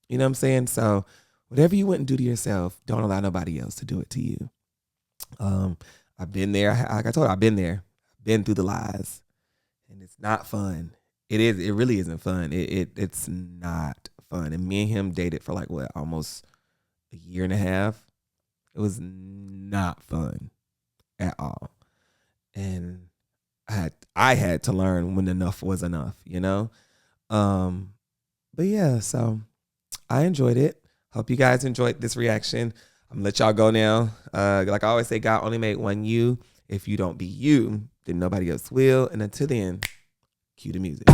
You know what I'm saying? So whatever you wouldn't do to yourself, don't allow nobody else to do it to you. I've been there. Like I told you, I've been there. I've been through the lies. And it's not fun. It is. It really isn't fun. It's not fun. And me and him dated for almost a year and a half. It was not fun at all. And I had to learn when enough was enough, But yeah, so I enjoyed it. Hope you guys enjoyed this reaction. I'm gonna let y'all go now. Like I always say, God only made one you. If you don't be you, then nobody else will. And until then, cue the music.